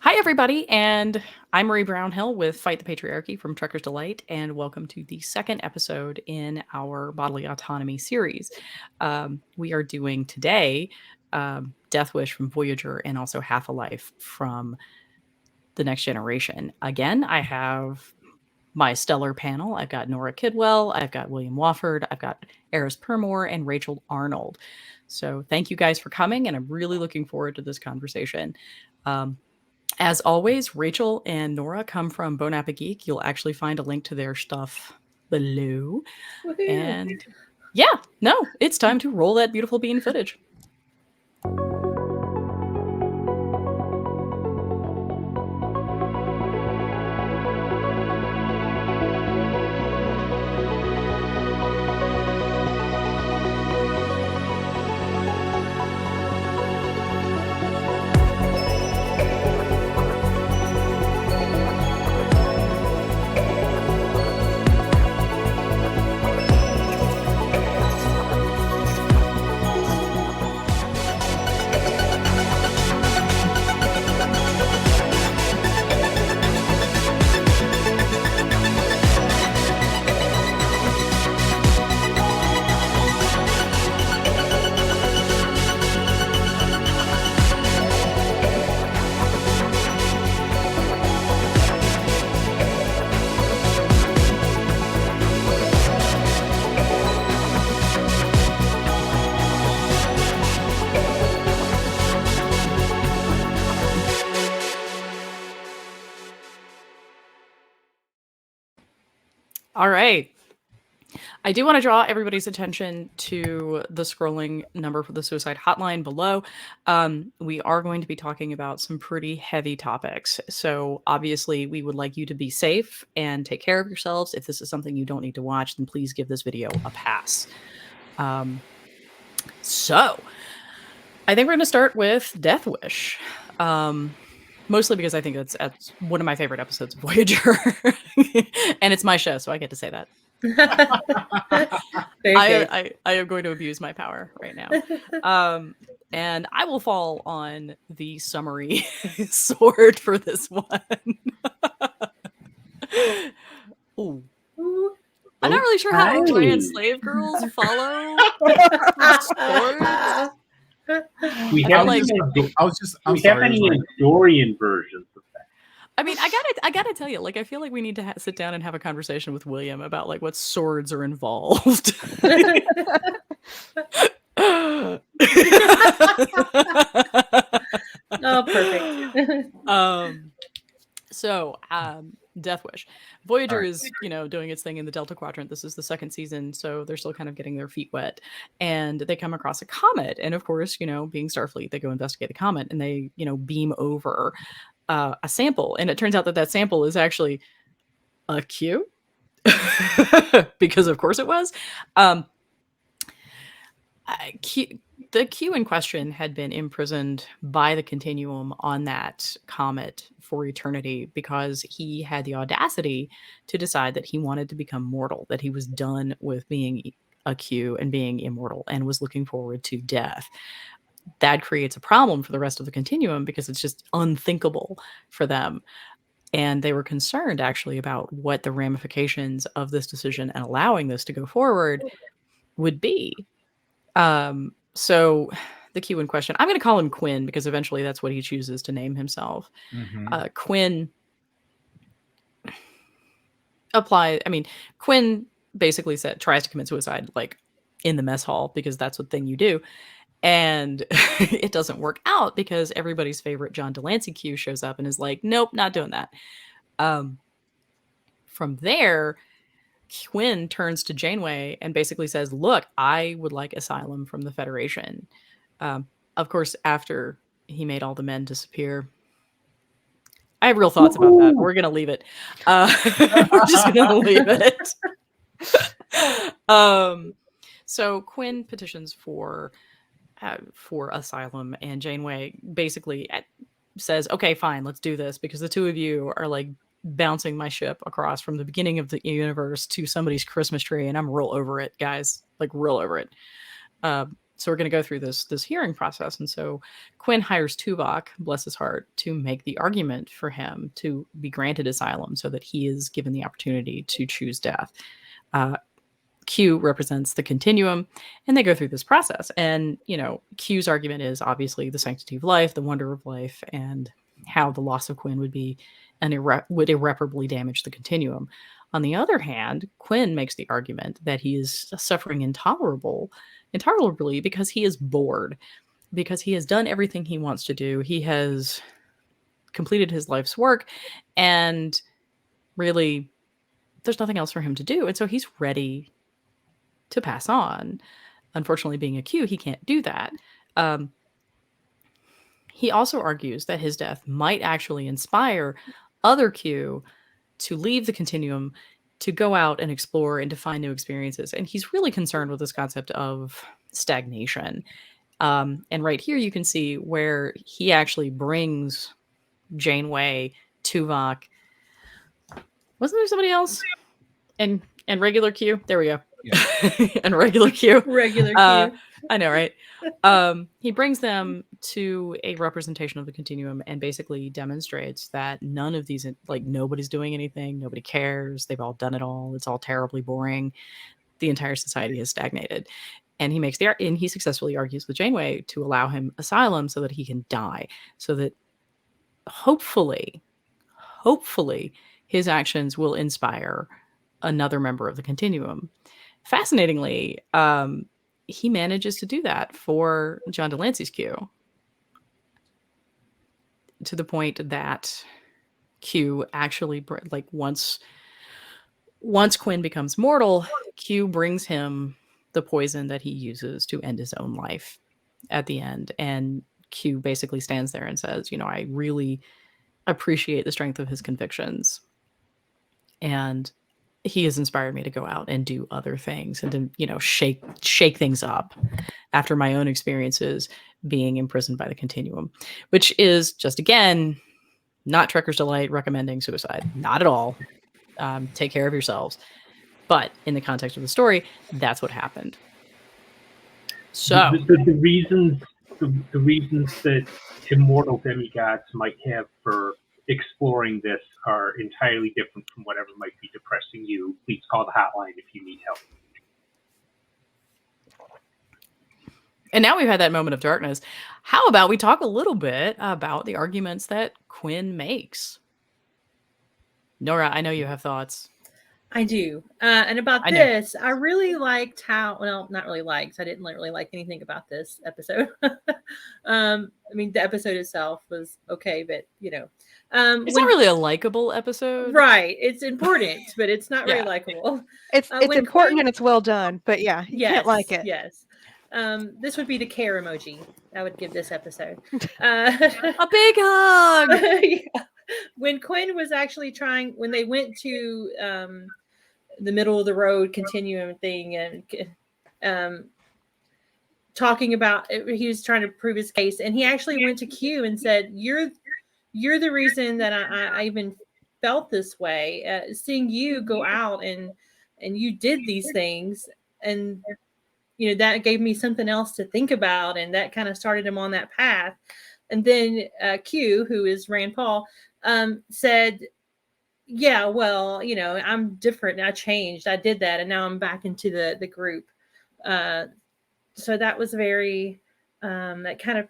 Hi, everybody, and I'm Marie Brownhill with Fight the Patriarchy from Trucker's Delight, and welcome to the second episode in our Bodily Autonomy series. We are doing today Death Wish from Voyager and also Half a Life from The Next Generation. Again, I have my stellar panel. I've got Nora Kidwell, I've got William Wofford, I've got Eris Permore, and Rachel Arnold. So thank you guys for coming, and I'm really looking forward to this conversation. As always, Rachel and Nora come from Bone Apple Geek. You'll actually find a link to their stuff below. Woohoo. And yeah, no, it's time to roll that beautiful bean footage. All right. I do want to draw everybody's attention to the scrolling number for the suicide hotline below. We are going to be talking about some pretty heavy topics. So obviously we would like you to be safe and take care of yourselves. If this is something you don't need to watch, then please give this video a pass. So I think we're going to start with Death Wish. Mostly because I think that's one of my favorite episodes of Voyager. And it's my show, so I get to say that. I am going to abuse my power right now. And I will fall on the summary sword for this one. Ooh. I'm not really sure how OGN slave girls follow swords. We have any Dorian versions of that? I mean, I gotta tell you, like, I feel like we need to sit down and have a conversation with William about like what swords are involved. Oh, perfect. So, Death Wish. Voyager is, doing its thing in the Delta Quadrant. This is the second season, so they're still kind of getting their feet wet. And they come across a comet. And of course, being Starfleet, they go investigate the comet and they, beam over a sample. And it turns out that sample is actually a Q. Because of course it was. The Q in question had been imprisoned by the Continuum on that comet for eternity because he had the audacity to decide that he wanted to become mortal, that he was done with being a Q and being immortal and was looking forward to death. That creates a problem for the rest of the Continuum because it's just unthinkable for them. And they were concerned actually about what the ramifications of this decision and allowing this to go forward would be. So the Q in question, I'm going to call him Quinn because eventually that's what he chooses to name himself. Mm-hmm. Quinn Quinn basically tries to commit suicide like in the mess hall because that's what thing you do. And it doesn't work out because everybody's favorite John Delancey Q shows up and is like, nope, not doing that. From there, Quinn turns to Janeway and basically says, look, I would like asylum from the Federation. Of course, after he made all the men disappear. I have real thoughts about that. We're going to leave it. We're just going to leave it. So Quinn petitions for asylum, and Janeway basically says, okay, fine, let's do this, because the two of you are like bouncing my ship across from the beginning of the universe to somebody's Christmas tree, and I'm real over it, guys. Like, real over it. So we're going to go through this hearing process. And so Quinn hires Tuvok, bless his heart, to make the argument for him to be granted asylum so that he is given the opportunity to choose death. Q represents the continuum, and they go through this process. And, Q's argument is obviously the sanctity of life, the wonder of life, and how the loss of Quinn would be would irreparably damage the continuum. On the other hand, Quinn makes the argument that he is suffering intolerably because he is bored, because he has done everything he wants to do. He has completed his life's work, and really, there's nothing else for him to do. And so he's ready to pass on. Unfortunately, being a Q, he can't do that. He also argues that his death might actually inspire other Q to leave the continuum, to go out and explore and to find new experiences. And he's really concerned with this concept of stagnation. And right here, you can see where he actually brings Janeway, Tuvok. Wasn't there somebody else? And regular Q? There we go. Yeah. And regular Q. Regular Q. I know, right? He brings them to a representation of the continuum and basically demonstrates that none of these, nobody's doing anything. Nobody cares. They've all done it all. It's all terribly boring. The entire society has stagnated. And he successfully argues with Janeway to allow him asylum so that he can die. So that hopefully his actions will inspire another member of the continuum. Fascinatingly, he manages to do that for John Delancey's Q, to the point that Q actually, once Quinn becomes mortal, Q brings him the poison that he uses to end his own life at the end. And Q basically stands there and says, I really appreciate the strength of his convictions. And he has inspired me to go out and do other things and to, shake things up after my own experiences being imprisoned by the continuum, which is just, again, not Trekker's Delight recommending suicide. Not at all. Take care of yourselves. But in the context of the story, that's what happened. So the reasons that immortal demigods might have for exploring this are entirely different from whatever might be depressing you. Please call the hotline if you need help. And now we've had that moment of darkness. How about we talk a little bit about the arguments that Quinn makes? Nora, I know you have thoughts. I do. And about this, I really liked how, well, not really liked. I didn't really like anything about this episode. The episode itself was okay, but, it's not really a likable episode. Right. It's important, but it's not very likable. It's important and it's well done, but you can't like it. Yes. This would be the care emoji I would give this episode. A big hug! Yeah. When Quinn was actually when they went to the middle of the road continuum thing and talking about he was trying to prove his case, and he actually went to Q and said, you're the reason that I even felt this way, seeing you go out and you did these things, and that gave me something else to think about, and that kind of started him on that path. And then Q, who is Rand Paul, said, yeah, well, I'm different. I changed. I did that. And now I'm back into the group. So that was very, that kind of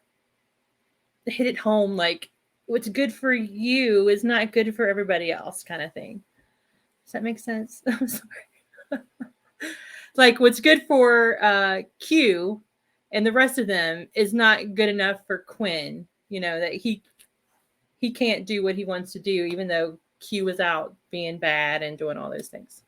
hit it home. Like, what's good for you is not good for everybody else, kind of thing. Does that make sense? I'm sorry. Like, what's good for Q and the rest of them is not good enough for Quinn. That he can't do what he wants to do, even though Q was out being bad and doing all those things.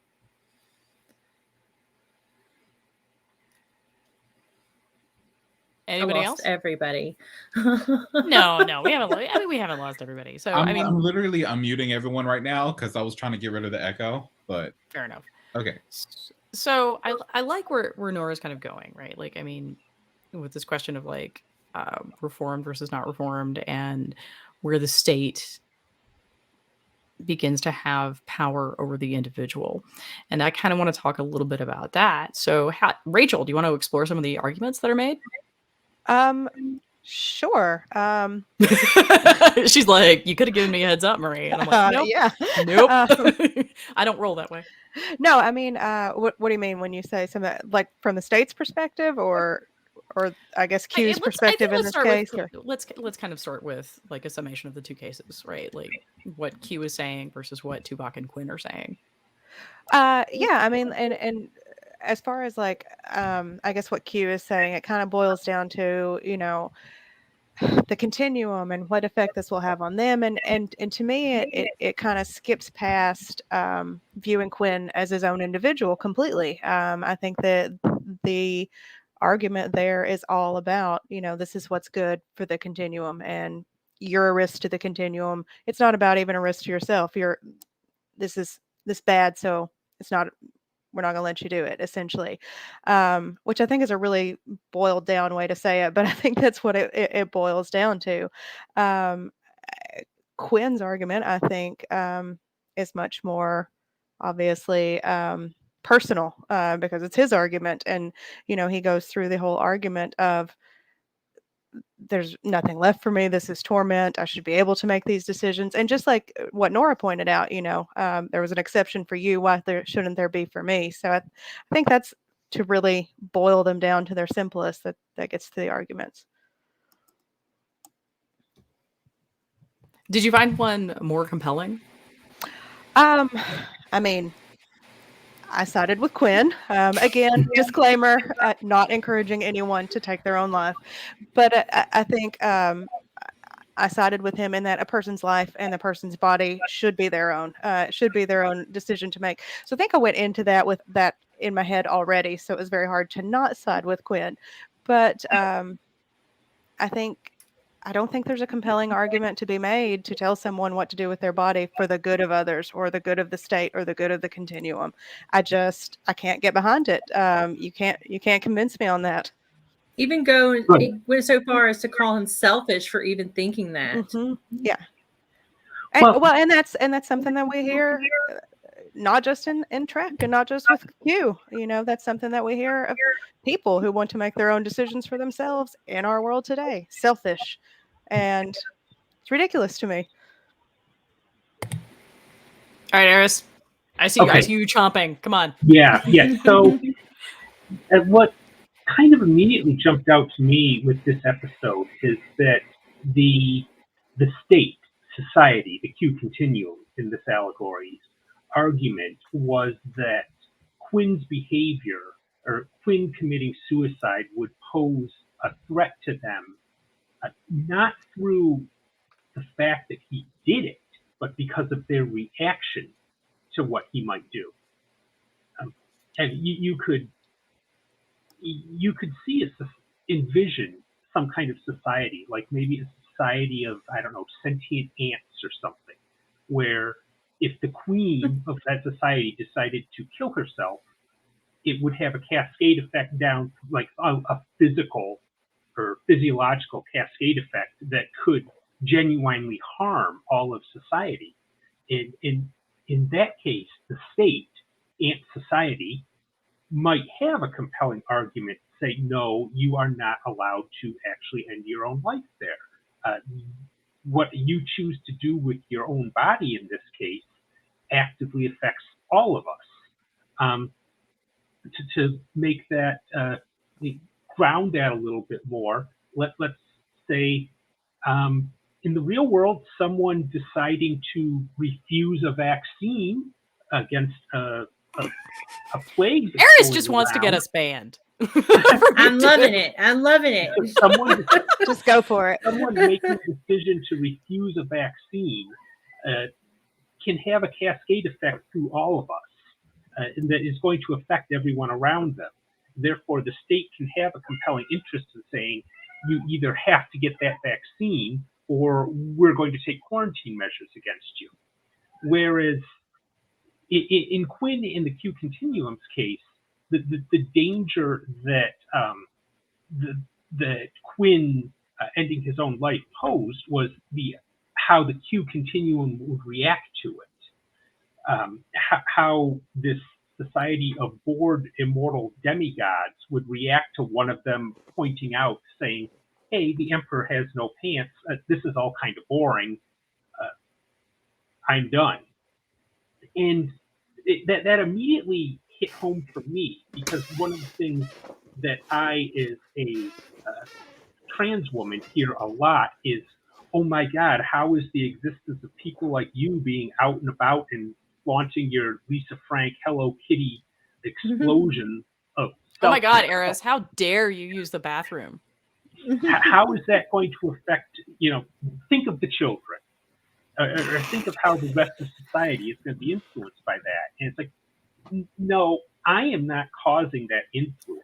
Anybody else? Everybody. No, we haven't. We haven't lost everybody. So I'm literally unmuting everyone right now because I was trying to get rid of the echo. But fair enough. Okay. So I like where Nora's kind of going, right? With this question of reformed versus not reformed, and where the state begins to have power over the individual. And I kind of want to talk a little bit about that. So, Rachel, do you want to explore some of the arguments that are made? Sure. She's like, you could have given me a heads up, Marie. And I'm like, nope, yeah. nope. I don't roll that way. No, I mean, what do you mean when you say something like from the state's perspective, or I guess Q's perspective in this case? Let's kind of start with like a summation of the two cases, right? Like what Q is saying versus what Tuvok and Quinn are saying. Yeah, I mean, and as far as like, I guess what Q is saying, it kind of boils down to, you know, the continuum and what effect this will have on them, and to me it kind of skips past viewing Quinn as his own individual completely. I think that the argument there is all about, you know, this is what's good for the continuum, and you're a risk to the continuum. It's not about even a risk to yourself. This is bad, so it's not, we're not going to let you do it, essentially, which I think is a really boiled down way to say it, but I think that's what it boils down to. Quinn's argument, I think, is much more obviously personal, because it's his argument, and you know, he goes through the whole argument of, there's nothing left for me. This is torment. I should be able to make these decisions. And just like what Nora pointed out, you know, there was an exception for you. Why shouldn't there be for me? So I think that's, to really boil them down to their simplest, that gets to the arguments. Did you find one more compelling? I mean, I sided with Quinn. Again, disclaimer, not encouraging anyone to take their own life. But I think I sided with him in that a person's life and the person's body should be their own. Should be their own decision to make. So I think I went into that with that in my head already. So it was very hard to not side with Quinn. But I don't think there's a compelling argument to be made to tell someone what to do with their body for the good of others or the good of the state or the good of the continuum. I can't get behind it. You can't convince me on that. Even went so far as to call him selfish for even thinking that. Mm-hmm. Yeah. And that's something that we hear, not just in Trek and not just with Q. You know, that's something that we hear of people who want to make their own decisions for themselves in our world today. Selfish. And it's ridiculous to me. All right, Eris. I see you chomping. Come on. Yeah. So what kind of immediately jumped out to me with this episode is that the state, society, the Q continuum in this allegory's argument was that Quinn's behavior, or Quinn committing suicide, would pose a threat to them, not through the fact that he did it, but because of their reaction to what he might do. And you could envision some kind of society, like maybe a society of, I don't know, sentient ants or something, where if the queen of that society decided to kill herself, it would have a cascade effect down, like a physical or physiological cascade effect that could genuinely harm all of society. In that case, the state, ant society, might have a compelling argument to say, no, you are not allowed to actually end your own life there. What you choose to do with your own body in this case actively affects all of us. To make that, ground that a little bit more, let's say in the real world, someone deciding to refuse a vaccine against a plague. Eris just wants to get us banned. I'm loving it. Someone just go for it. Someone making a decision to refuse a vaccine can have a cascade effect through all of us, and that is going to affect everyone around them. Therefore, the state can have a compelling interest in saying, you either have to get that vaccine or we're going to take quarantine measures against you. Whereas in Quinn, in the Q Continuum's case, the danger that that Quinn ending his own life posed was how the Q continuum would react to it, how this society of bored immortal demigods would react to one of them pointing out, saying, hey, the emperor has no pants, this is all kind of boring, I'm done. And that immediately hit home for me, because one of the things that I, as a trans woman, hear a lot is, oh my God, how is the existence of people like you being out and about and launching your Lisa Frank Hello Kitty explosion of Oh my God, self-control? Eris, how dare you use the bathroom? How is that going to affect, think of the children, or think of how the rest of society is going to be influenced by that. And it's like, no, I am not causing that influence.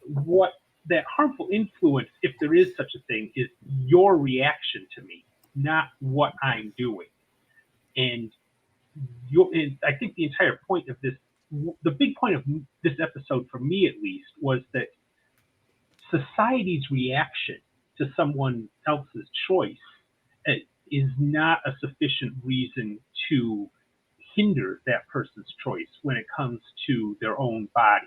What that harmful influence, if there is such a thing, is your reaction to me, not what I'm doing. And I think the entire point of this, the big point of this episode, for me at least, was that society's reaction to someone else's choice is not a sufficient reason to hinder that person's choice when it comes to their own body.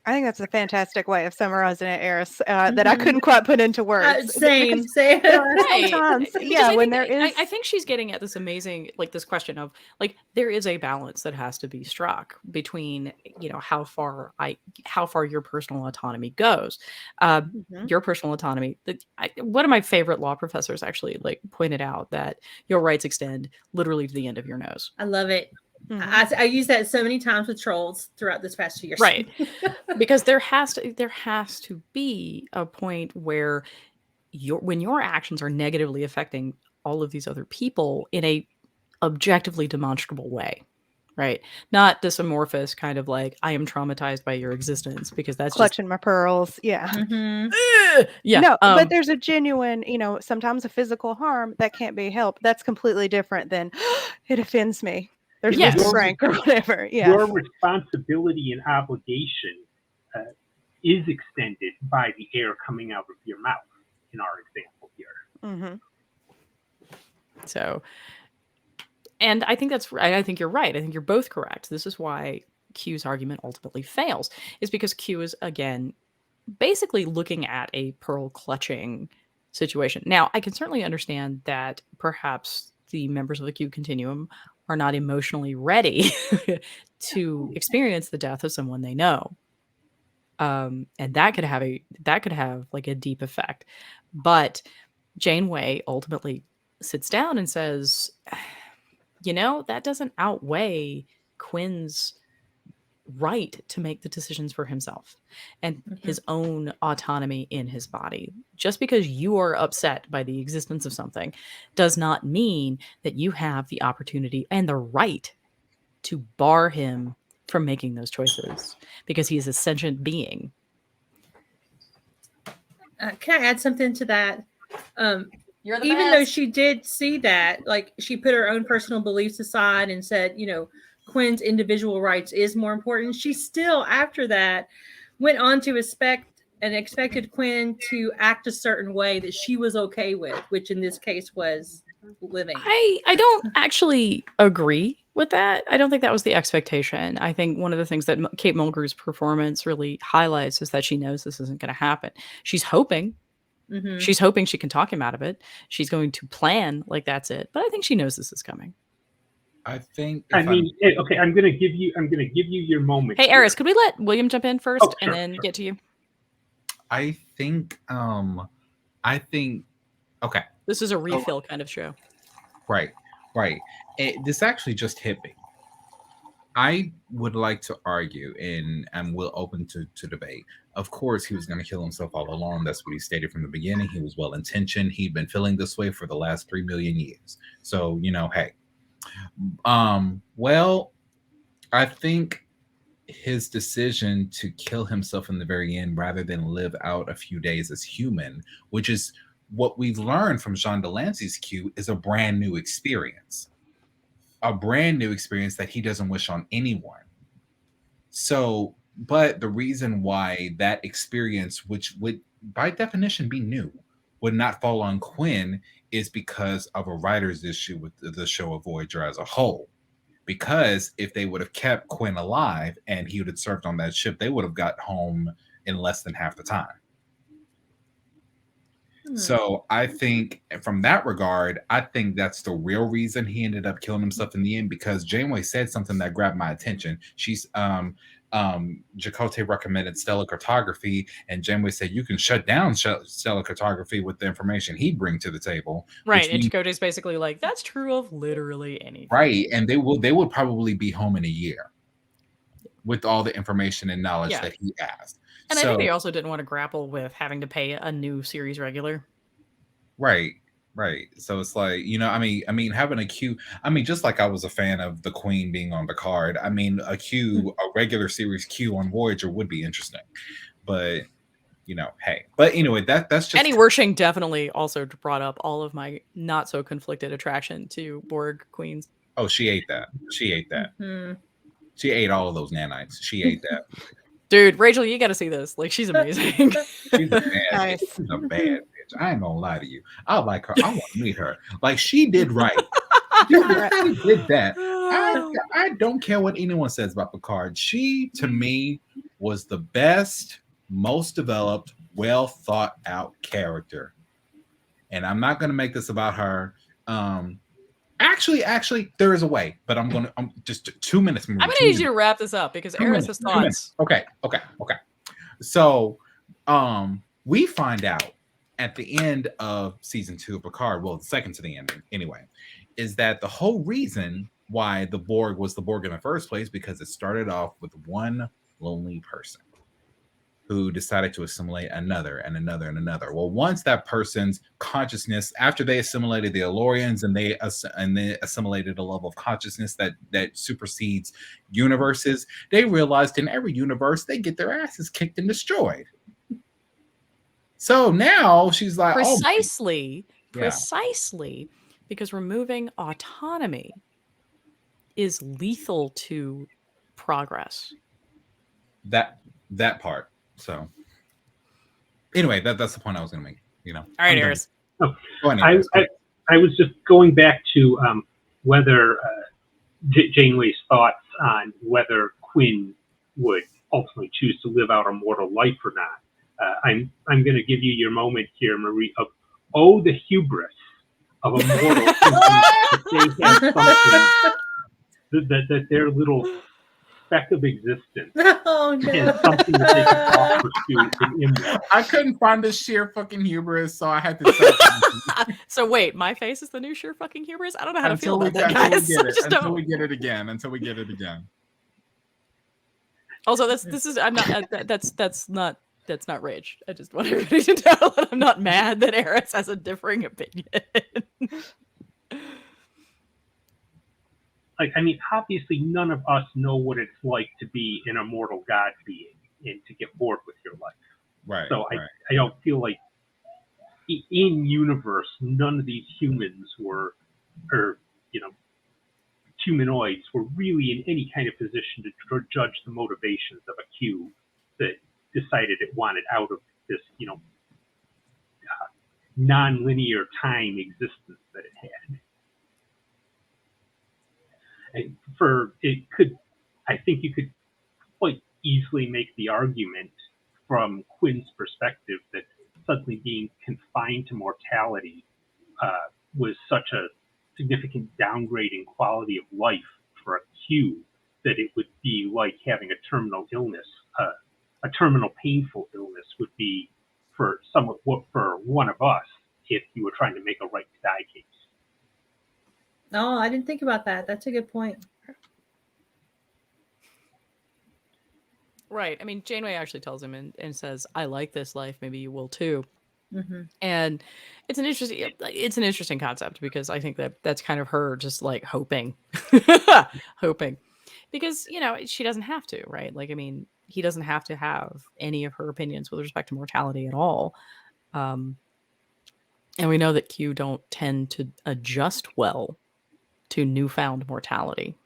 I think that's a fantastic way of summarizing it, Eris, that I couldn't quite put into words. Same. There are Right. sometimes, Because yeah, I when think, there is. I think she's getting at this amazing, like this question of, like, there is a balance that has to be struck between, how far your personal autonomy goes. Your personal autonomy. One of my favorite law professors actually pointed out that your rights extend literally to the end of your nose. I love it. I use that so many times with trolls throughout this past 2 years. Right. Because there has to be a point where when your actions are negatively affecting all of these other people in a objectively demonstrable way, right? Not this amorphous kind of like, I am traumatized by your existence, because that's clutching my pearls. Yeah. Yeah. No, but there's a genuine, sometimes a physical harm that can't be helped. That's completely different than it offends me. There's Mr. Frank or whatever. Yeah. Your responsibility and obligation is extended by the air coming out of your mouth, in our example here. So, and I think I think you're right. I think you're both correct. This is why Q's argument ultimately fails, is because Q is, again, basically looking at a pearl clutching situation. Now, I can certainly understand that perhaps the members of the Q continuum are not emotionally ready to experience the death of someone they know. And that could have like a deep effect. But Janeway ultimately sits down and says, that doesn't outweigh Quinn's right to make the decisions for himself and his own autonomy in his body. Just because you are upset by the existence of something does not mean that you have the opportunity and the right to bar him from making those choices, because he is a sentient being. Can I add something to that? You're the even best. though she did see that, like, she put her own personal beliefs aside and said, Quinn's individual rights is more important, she still, after that, went on to expected Quinn to act a certain way that she was okay with, which in this case was living. I don't actually agree with that. I don't think that was the expectation. I think one of the things that Kate Mulgrew's performance really highlights is that she knows this isn't going to happen. She's hoping. She's hoping she can talk him out of it. She's going to plan like that's it. But I think she knows this is coming. I think. Okay, I'm gonna give you your moment. Hey, Eris, could we let William jump in first and then get to you? I think. Okay. This is a refill kind of show. Right. This actually just hit me. I would like to argue, and we'll open to debate. Of course, he was going to kill himself all along. That's what he stated from the beginning. He was well-intentioned. He'd been feeling this way for the last 3 million years. So, hey. Well, I think his decision to kill himself in the very end rather than live out a few days as human, which is what we've learned from Jean Delancey's Q, is a brand new experience. A brand new experience that he doesn't wish on anyone. So, but the reason why that experience, which would by definition be new, would not fall on Quinn is because of a writer's issue with the show of Voyager as a whole. Because if they would have kept Quinn alive and he would have served on that ship, they would have got home in less than half the time. So I think from that regard, I think that's the real reason he ended up killing himself in the end, because Janeway said something that grabbed my attention. She's Chakotay recommended stellar cartography, and Janeway said you can shut down stellar cartography with the information he bring to the table. Right, and Chakotay's basically like, that's true of literally anything. Right, and they will probably be home in a year with all the information and knowledge that he has. And I think they also didn't want to grapple with having to pay a new series regular. Right. So it's like, I mean, having a Q, I mean, just like I was a fan of the Queen being on the card, I mean, a regular series Q on Voyager would be interesting. But, hey. But anyway, that's just... Annie Wershing definitely also brought up all of my not so conflicted attraction to Borg Queens. Oh, she ate that. Mm-hmm. She ate all of those nanites. She ate that. Dude, Rachel, you got to see this. Like, she's amazing. She's a bad bitch. I ain't gonna lie to you. I like her. I want to meet her. Like, she did right. She did that. I don't care what anyone says about Picard. She, to me, was the best, most developed, well thought out character. And I'm not gonna make this about her. Actually, there is a way, but I'm just 2 minutes. I'm gonna need you to wrap this up because Eris has thoughts. Okay. So, we find out at the end of season 2 of Picard, well, second to the ending, anyway, is that the whole reason why the Borg was the Borg in the first place, because it started off with one lonely person who decided to assimilate another and another and another. Well, once that person's consciousness, after they assimilated the Elorians and they assimilated a level of consciousness that supersedes universes, they realized in every universe they get their asses kicked and destroyed. So now she's like, precisely, because removing autonomy is lethal to progress. That part. So anyway, that's the point I was going to make. All right, Eris. I was just going back to whether Janeway's thoughts on whether Quinn would ultimately choose to live out a mortal life or not. I'm going to give you your moment here, Marie, of the hubris of a mortal that they have something that their little speck of existence is something that they can offer to an immortal. I couldn't find the sheer fucking hubris, so I had to say So wait, my face is the new sheer fucking hubris? I don't know how to feel about that, guys. Until we get it again. Also, that's not rage. I just want everybody to know that I'm not mad that Eris has a differing opinion. Obviously none of us know what it's like to be an immortal God being and to get bored with your life. Right. So I don't feel like in universe, none of these humans humanoids were really in any kind of position to judge the motivations of a Q that decided it wanted out of this, non-linear time existence that it had. I think you could quite easily make the argument from Quinn's perspective that suddenly being confined to mortality was such a significant downgrade in quality of life for a Q that it would be like having a terminal illness. A terminal painful illness would be for one of us if you were trying to make a right to die case. Oh, I didn't think about that. That's a good point. Right. I mean, Janeway actually tells him and says, I like this life. Maybe you will too. Mm-hmm. And it's an interesting concept because I think that's kind of her just like hoping because, she doesn't have to, right? Like, I mean, he doesn't have to have any of her opinions with respect to mortality at all. And we know that Q don't tend to adjust well to newfound mortality.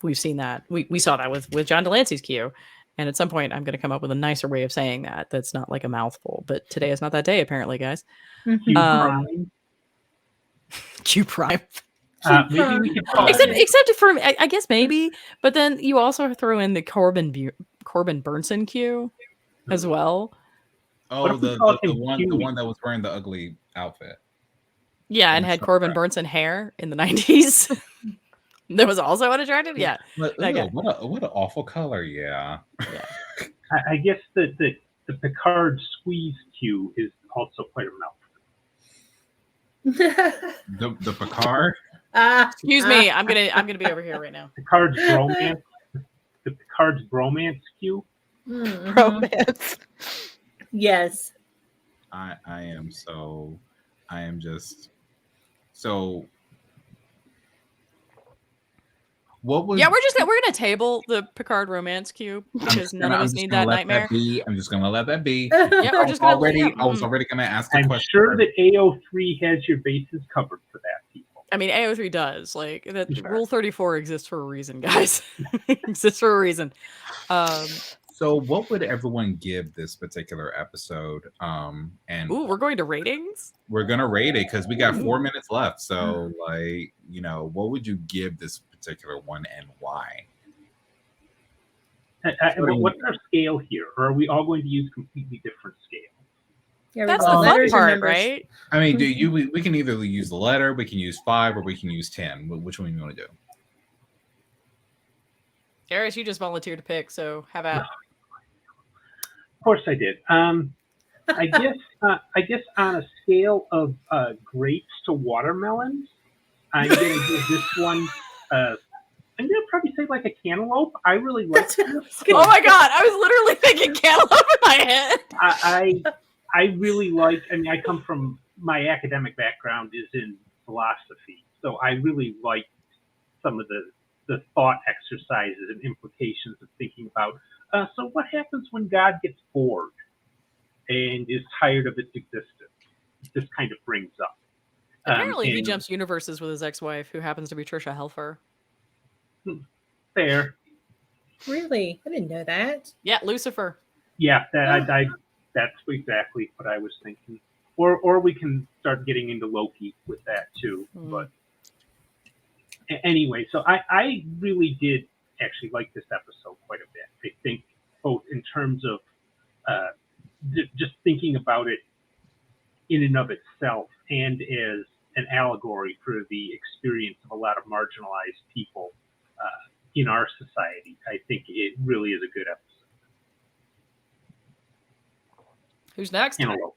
We've seen that. We saw that with John Delancey's Q. And at some point, I'm going to come up with a nicer way of saying that. That's not like a mouthful. But today is not that day, apparently, guys. Q Um, Prime. Q Prime. Maybe we could call Except for, I guess maybe. But then you also throw in the Corbin Burnson Q as well. What Oh, if we call him the Huey? one that was wearing the ugly outfit. Yeah, and I'm had sorry. Corbin Burnson hair in the 90s. That was also unattractive. Yeah. But, That guy. what an awful color. Yeah. I guess the Picard squeeze Q is also quite a mouth. The Picard. Excuse me. I'm gonna be over here right now. Picard's bromance. The Picard's bromance Q. Mhm. Romance. Yes. I am just so. What was? Yeah, we're gonna table the Picard romance cube because none of us need that nightmare. I'm just gonna let that be. Yeah, we're just gonna I was already gonna ask a I'm question. sure that AO3 has your bases covered for that, people. I mean, AO3 does. Like that. Sure. Rule 34 exists for a reason, guys. Exists for a reason. So, what would everyone give this particular episode? And Ooh, we're going to ratings. we're gonna rate it because we got 4 minutes left. So, what would you give this particular one and why? What's our scale here? Or are we all going to use completely different scales? Yeah, That's the got fun letters and part, numbers. right? I mean, we can either use the letter, we can use 5, or we can use 10. Which one do you want to do? Darius, you just volunteered to pick, so how about? Of course I did. I guess on a scale of grapes to watermelons, I'm gonna give this one. I'm gonna probably say like a cantaloupe. I really like That's it. what I was gonna Oh my god, I was literally thinking cantaloupe in my head. I really like. I mean, I come from my academic background is in philosophy, so I really like some of the thought exercises and implications of thinking about. So what happens when God gets bored and is tired of its existence? This kind of brings up. Apparently, he and jumps universes with his ex-wife, who happens to be Trisha Helfer. Fair. Really? I didn't know that. Yeah, Lucifer. Yeah, that's exactly what I was thinking. Or we can start getting into Loki with that too. But anyway, so I really did actually like this episode quite a bit. I think both in terms of just thinking about it in and of itself and as an allegory for the experience of a lot of marginalized people in our society. I think it really is a good episode. Who's next? Antelope.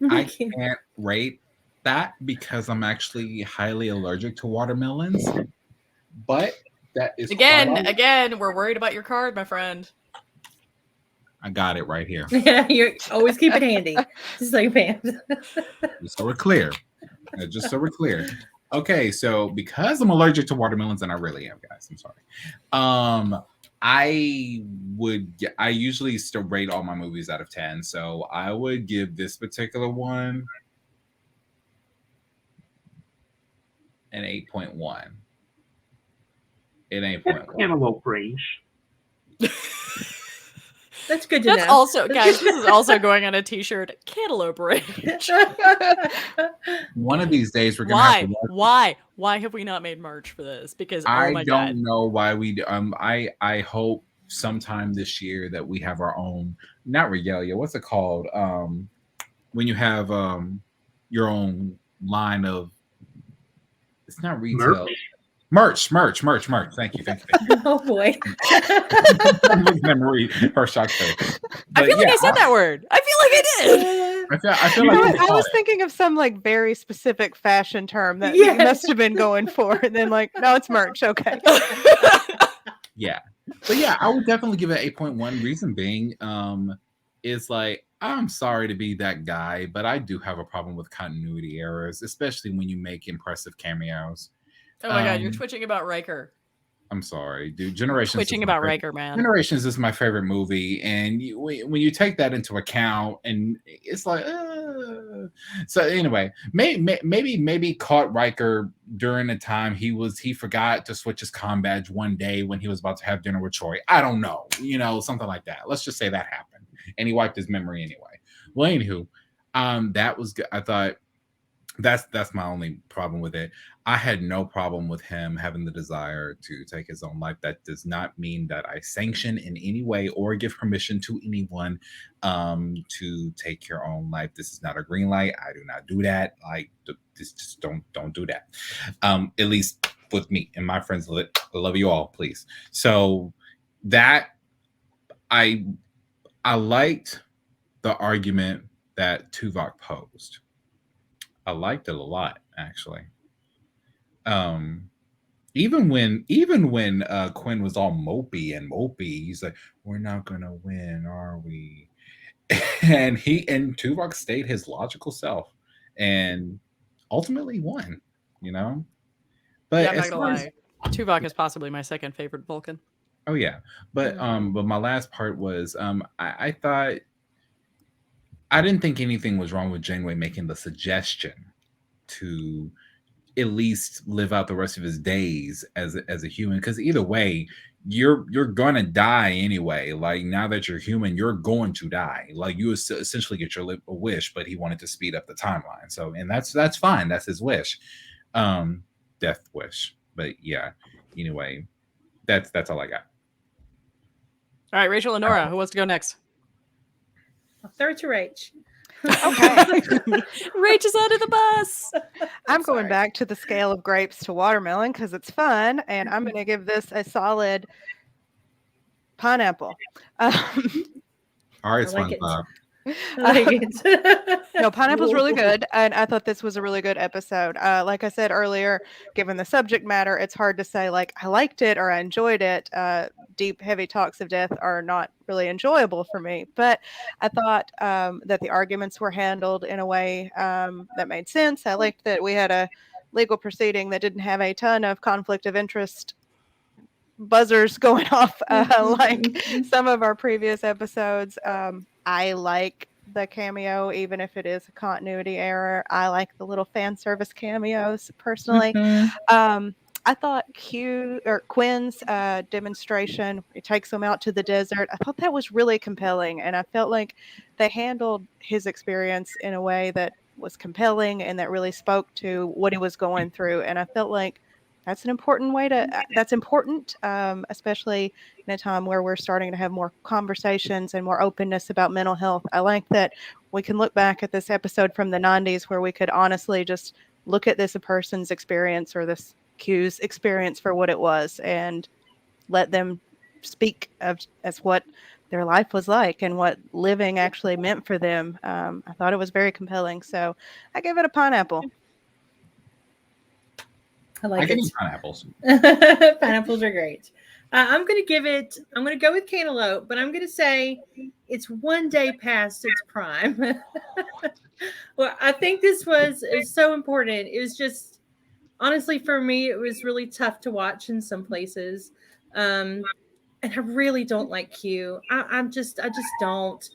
I can't rate that because I'm actually highly allergic to watermelons. But that is Again, we're worried about your card, my friend. I got it right here. Yeah, you always keep it handy. Just like Pam. Just so we're clear. Just so we're clear. Okay, so because I'm allergic to watermelons, and I really am, guys, I'm sorry. I usually still rate all my movies out of 10, so I would give this particular one an 8.1. An 8.1. Antelope range. That's good to That's know. also, guys, this is also going on a t-shirt. Cantaloupe range. One of these days we're gonna have to watch. Why have we not made merch for this? Because I oh my don't god. know why we do. I hope sometime this year that we have our own, not regalia, what's it called? When you have your own line of, it's not retail. Merch. Thank you. Oh boy. Memory first shock. I feel like I said that word. I feel like I did. I feel You know like what? I was thinking of some like very specific fashion term that Yeah. you must have been going for, and then like, no, it's merch. Okay. Yeah. But yeah, I would definitely give it 8.1. Reason being, is like, I'm sorry to be that guy, but I do have a problem with continuity errors, especially when you make impressive cameos. Oh my god, you're twitching about Riker. I'm sorry, dude. Generations. Twitching about Riker, man. Generations is my favorite movie, and when you take that into account, and it's like, So anyway, maybe caught Riker during the time he forgot to switch his comm badge one day when he was about to have dinner with Troy. I don't know, something like that. Let's just say that happened, and he wiped his memory anyway. Well, anywho, that was good. I thought that's my only problem with it. I had no problem with him having the desire to take his own life. That does not mean that I sanction in any way or give permission to anyone to take your own life. This is not a green light. I do not do that. Like, just don't do that. At least with me and my friends. I love you all, please. So that I liked the argument that Tuvok posed. I liked it a lot, actually. Even when Quinn was all mopey, he's like, "We're not gonna win, are we?" and Tuvok stayed his logical self, and ultimately won. But yeah, I'm not gonna lie, Tuvok is possibly my second favorite Vulcan. Oh yeah, but my last part was I thought. I didn't think anything was wrong with Janeway making the suggestion to at least live out the rest of his days as a human, because either way, you're gonna die anyway. Like, now that you're human, you're going to die. Like, you essentially get your wish, but he wanted to speed up the timeline. So, and that's fine. That's his wish, death wish. But yeah, anyway, that's all I got. All right, Rachel and Nora, who wants to go next? I'll throw it to Rach. Okay. Rach is out of the bus. I'm going back to the scale of grapes to watermelon because it's fun, and I'm going to give this a solid pineapple. All right, SpongeBob. I like it. No, pineapple's really good, and I thought this was a really good episode. Like I said earlier, given the subject matter, it's hard to say like I liked it or I enjoyed it. Deep, heavy talks of death are not really enjoyable for me, but I thought that the arguments were handled in a way that made sense. I liked that we had a legal proceeding that didn't have a ton of conflict of interest buzzers going off like some of our previous episodes. I like the cameo, even if it is a continuity error. I like the little fan service cameos personally. I thought Quinn's demonstration, he takes him out to the desert. I thought that was really compelling, and I felt like they handled his experience in a way that was compelling and that really spoke to what he was going through. And I felt like that's an important way that's important, especially in a time where we're starting to have more conversations and more openness about mental health. I like that we can look back at this episode from the 90s where we could honestly just look at this person's experience or this Q's experience for what it was and let them speak as what their life was like and what living actually meant for them. I thought it was very compelling. So I gave it a pineapple. I like it. it. Pineapples. Pineapples are great. I'm going to go with cantaloupe, but I'm going to say it's one day past its prime. Well, I think this was so important. It was just, honestly, for me, it was really tough to watch in some places. And I really don't like Q. I just don't.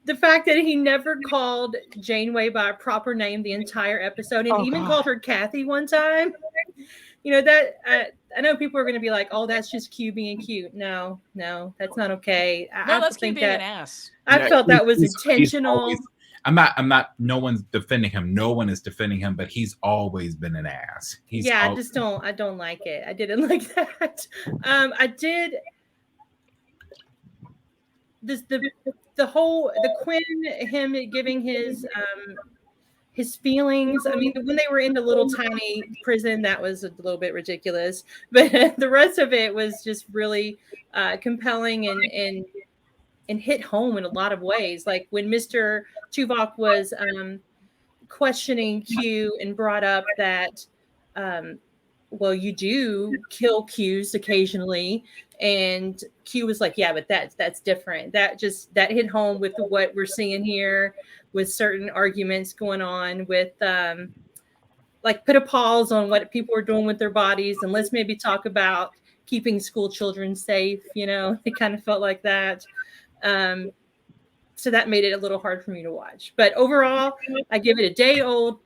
The fact that he never called Janeway by a proper name the entire episode and even called her Kathy one time. That I know people are going to be like, "Oh, that's just Q being cute." No, that's not okay. That's Q being an ass. I felt that was intentional. I'm not. No one's defending him. No one is defending him, but he's always been an ass. I don't like it. I didn't like that. I did. The Quinn, him giving his feelings. I mean, when they were in the little tiny prison, that was a little bit ridiculous, but the rest of it was just really compelling and hit home in a lot of ways. Like when Mr. Tuvok was questioning Q and brought up that, well, you do kill Qs occasionally. And Q was like, yeah, but that's different. That hit home with what we're seeing here with certain arguments going on with, like, put a pause on what people are doing with their bodies. And let's maybe talk about keeping school children safe. It kind of felt like that. So that made it a little hard for me to watch. But overall, I give it a day-old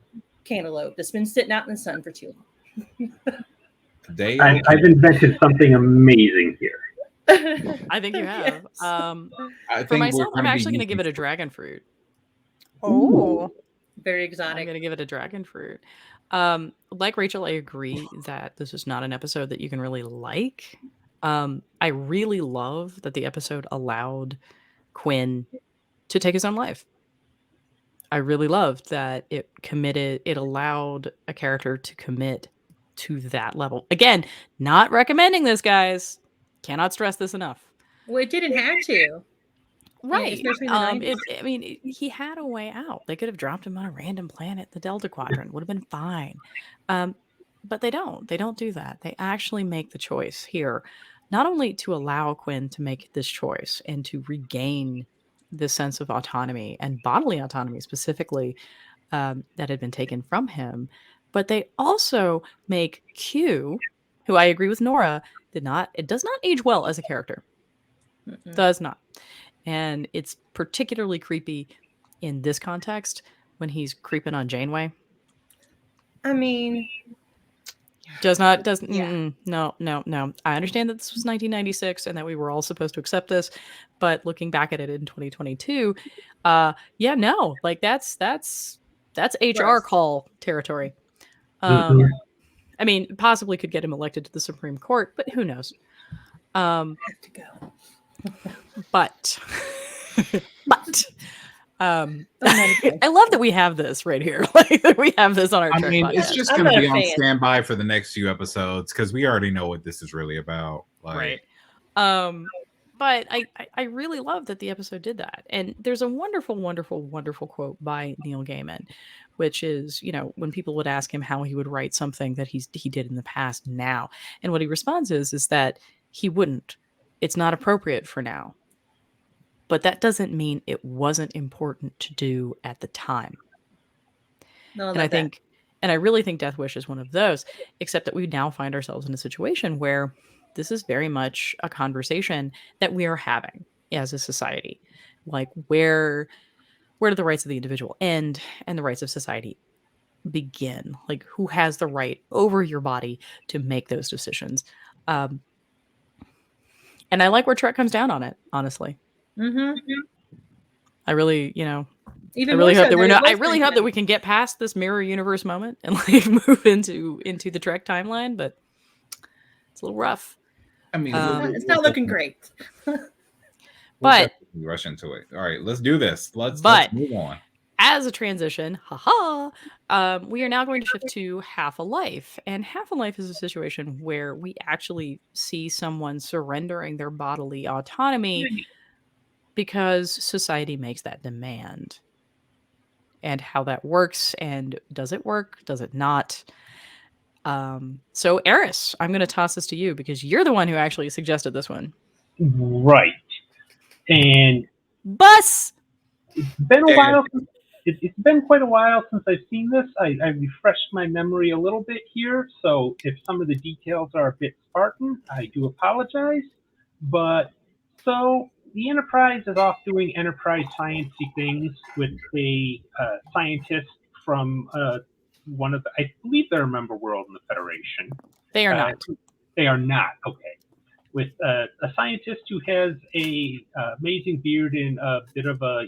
cantaloupe that's been sitting out in the sun for too long. I've invented something amazing here. I think you have. Yes. I For think myself, we're I'm gonna actually be going to give it using- a dragon fruit. Oh, Very I'm exotic. going to give it a dragon fruit. Like Rachel, I agree that this is not an episode that you can really like. I really love that the episode allowed Quinn to take his own life. I really loved that it allowed a character to commit to that level. Again, not recommending this, guys. Cannot stress this enough. Well, it didn't have to. Right. especially in the 90s. He had a way out. They could have dropped him on a random planet, the Delta Quadrant. Would have been fine. But they don't. They don't do that. They actually make the choice here, not only to allow Quinn to make this choice and to regain this sense of autonomy and bodily autonomy specifically that had been taken from him, but they also make Q, who I agree with Nora, does not age well as a character. Mm-mm. Does not. And it's particularly creepy in this context when he's creeping on Janeway. I mean, No. I understand that this was 1996 and that we were all supposed to accept this, but looking back at it in 2022, like that's HR Gross. call territory. Mhm. I mean, possibly could get him elected to the Supreme Court, but who knows? have to go. But I'm not a I love that we have this right here. Like that we have this on our I Trek mean, podcast. it's just I'm going to not be a on fan. standby for the next few episodes because we already know what this is really about. Like, right. But I really love that the episode did that. And there's a wonderful, wonderful, wonderful quote by Neil Gaiman, which is, when people would ask him how he would write something that he did in the past now. And what he responds is that he wouldn't. It's not appropriate for now. But that doesn't mean it wasn't important to do at the time. No, And I really think Death Wish is one of those, except that we now find ourselves in a situation where this is very much a conversation that we are having as a society. Like where do the rights of the individual end and the rights of society begin? Like who has the right over your body to make those decisions? And I like where Trek comes down on it, honestly. Mm-hmm. I really, Even I really more hope so that than it I was really back hope that then. we can get past this mirror universe moment and like move into the Trek timeline, but it's a little rough. I mean, It's not looking great. But rush into it. All right, let's do this. Let's move on. As a transition, we are now going to shift to Half a Life. And Half a Life is a situation where we actually see someone surrendering their bodily autonomy because society makes that demand. And how that works, and does it work? Does it not? So Eris, I'm going to toss this to you because you're the one who actually suggested this one. Right. And Bus! it's been a while. It's been quite a while since I've seen this. I refreshed my memory a little bit here, so if some of the details are a bit spartan, I do apologize. But so the Enterprise is off doing Enterprise sciencey things with a scientist from one of the, I believe they're a member world in the Federation. They are not. They are not. Okay. With a scientist who has a amazing beard and a bit of a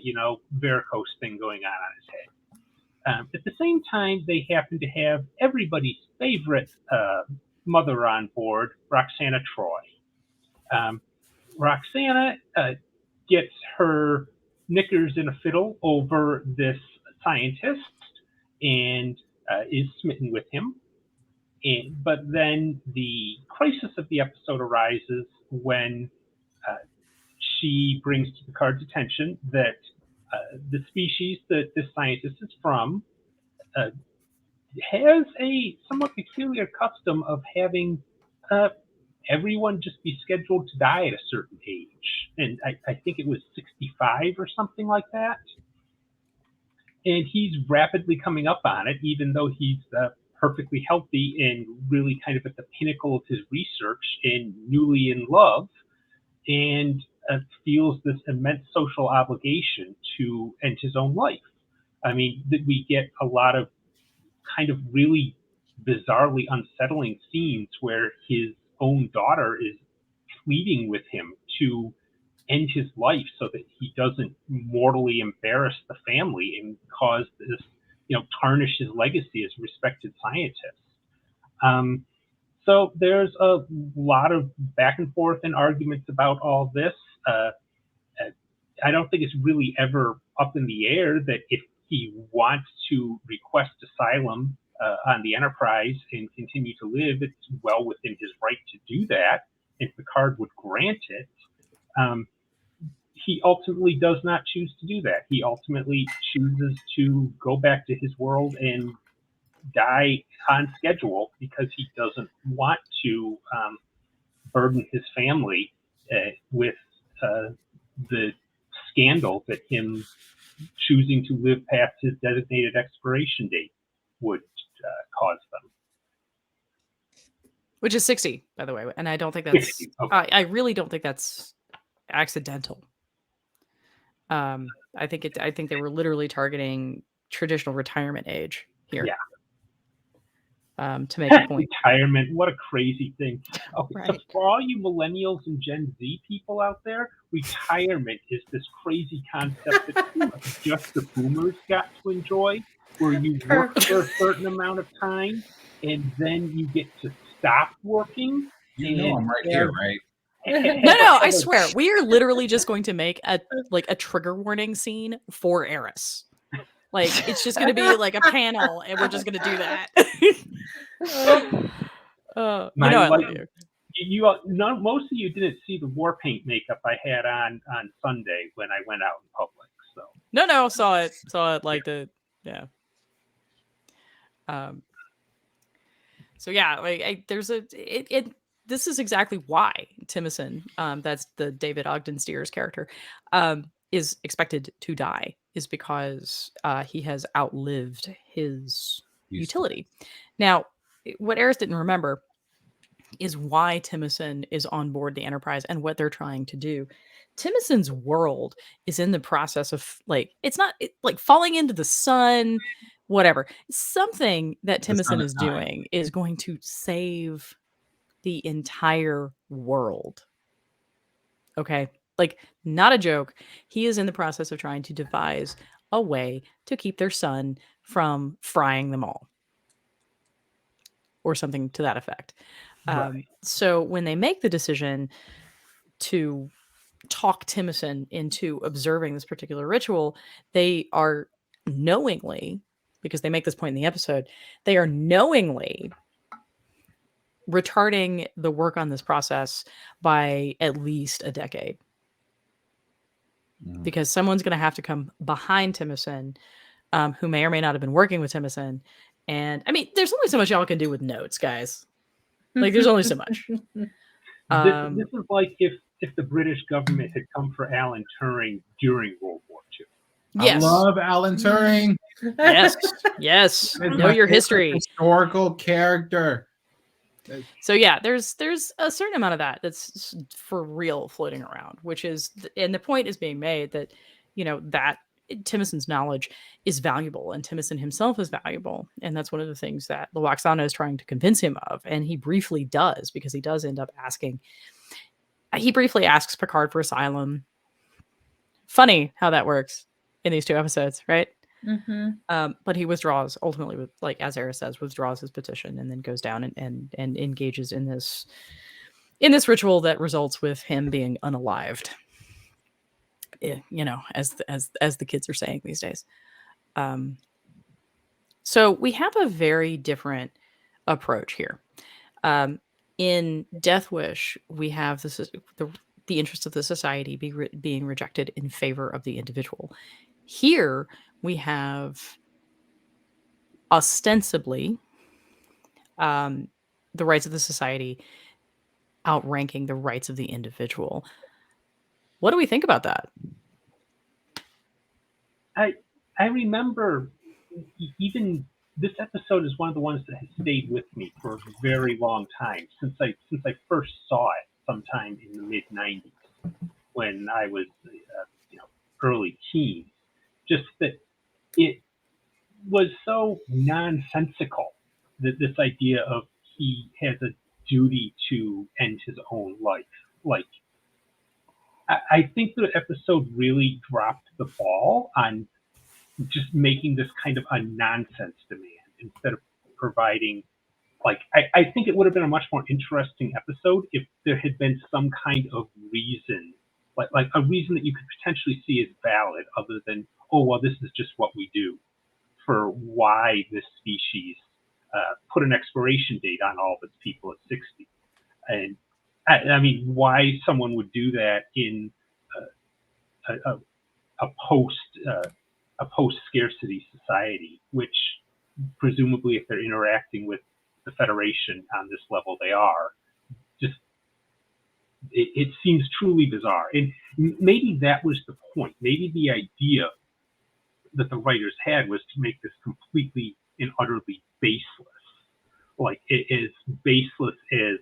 varicose thing going on his head. At the same time, they happen to have everybody's favorite mother on board, Roxana Troy. Roxana gets her knickers in a fiddle over this scientist and is smitten with him. But then the crisis of the episode arises when she brings to Picard's attention that the species that this scientist is from has a somewhat peculiar custom of having everyone just be scheduled to die at a certain age. And I think it was 65 or something like that. And he's rapidly coming up on it, even though he's perfectly healthy and really kind of at the pinnacle of his research and newly in love. And feels this immense social obligation to end his own life. I mean, we get a lot of kind of really bizarrely unsettling scenes where his own daughter is pleading with him to end his life so that he doesn't mortally embarrass the family and cause this, tarnish his legacy as a respected scientist. So there's a lot of back and forth and arguments about all this. I don't think it's really ever up in the air that if he wants to request asylum on the Enterprise and continue to live, it's well within his right to do that, if Picard would grant it. He ultimately does not choose to do that. He ultimately chooses to go back to his world and die on schedule because he doesn't want to burden his family with the scandal that him choosing to live past his designated expiration date would cause them. Which is 60, by the way. And I don't think that's, 60, okay. I really don't think that's accidental. I think they were literally targeting traditional retirement age here. Yeah. To make a point. Retirement, what a crazy thing. Okay, Right. so for all you millennials and Gen Z people out there, retirement is this crazy concept that just the boomers got to enjoy, where you work for a certain amount of time and then you get to stop working. I'm right here, right? No, I swear, we are literally just going to make a trigger warning scene for Eris. Like, it's just going to be like a panel, and we're just going to do that. I love you. Most of you didn't see the war paint makeup I had on Sunday when I went out in public. So no, saw it, liked it, yeah. So yeah, like there's this is exactly why Timothy, that's the David Ogden Steers character, is expected to die, is because he has outlived his utility. Now, what Eris didn't remember is why Timothy is on board the Enterprise and what they're trying to do. Timothy's world is in the process of it's not like falling into the sun, whatever. Something that Timothy is doing is going to save the entire world. Okay. Like, not a joke. He is in the process of trying to devise a way to keep their sun from frying them all, or something to that effect. Right. So when they make the decision to talk Timothy into observing this particular ritual, they are knowingly, because they make this point in the episode, they are knowingly retarding the work on this process by at least a decade. Because someone's going to have to come behind Timothy, who may or may not have been working with Timothy. And I mean, there's only so much y'all can do with notes, guys. Like, there's only so much. This is like if the British government had come for Alan Turing during World War II. Yes. I love Alan Turing. Yes. Know your history. Historical character. So yeah, there's a certain amount of that's for real floating around, which is, and the point is being made that, that Timothy's knowledge is valuable, and Timothy himself is valuable. And that's one of the things that Lwaxana is trying to convince him of. And he briefly does, because he does end up he briefly asks Picard for asylum. Funny how that works in these two episodes, right? Mm-hmm. But he withdraws ultimately, with, like, as Eris says, withdraws his petition, and then goes down and engages in this ritual that results with him being unalived. As the kids are saying these days. So we have a very different approach here. In Death Wish, we have the interest of the society being rejected in favor of the individual. Here we have ostensibly the rights of the society outranking the rights of the individual. What do we think about that? I remember even this episode is one of the ones that has stayed with me for a very long time, since I first saw it sometime in the mid-90s. when I was, early teens. Just that it was so nonsensical, that this idea of he has a duty to end his own life. Like, I think the episode really dropped the ball on just making this kind of a nonsense demand instead of providing, like, I think it would have been a much more interesting episode if there had been some kind of reason, like a reason that you could potentially see as valid, other than, oh, well, this is just what we do, for why this species put an expiration date on all of its people at 60. And I mean, why someone would do that in a post scarcity society, which presumably, if they're interacting with the Federation on this level, they are. Just it seems truly bizarre, and maybe that was the point. Maybe the idea that the writers had was to make this completely and utterly baseless, like as baseless as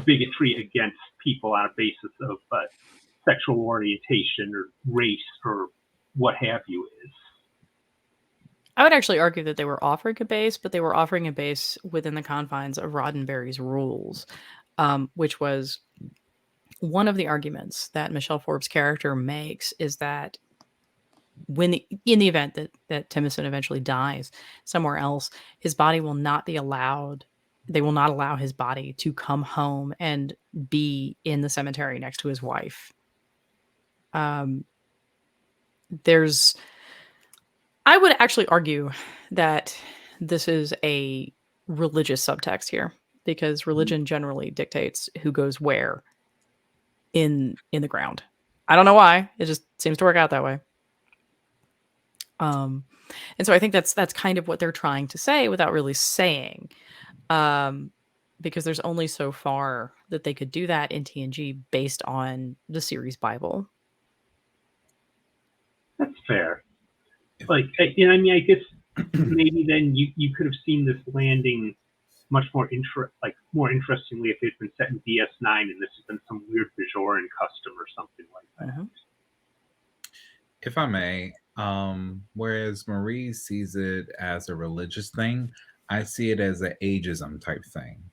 bigotry against people on a basis of sexual orientation or race or what have you is. I would actually argue that they were offering a base, but they were offering a base within the confines of Roddenberry's rules, which was one of the arguments that Michelle Forbes' character makes, is that in the event that Timothy eventually dies somewhere else, his body will not be allowed. They will not allow his body to come home and be in the cemetery next to his wife. I would actually argue that this is a religious subtext here, because religion generally dictates who goes where in the ground. I don't know why. It just seems to work out that way. And so I think that's kind of what they're trying to say without really saying, because there's only so far that they could do that in TNG based on the series Bible. That's fair. Like, I guess maybe then you could have seen this landing much more interestingly if it had been set in DS9 and this has been some weird Bajoran custom or something like that. Mm-hmm. If I may, whereas Marie sees it as a religious thing, I see it as an ageism type thing.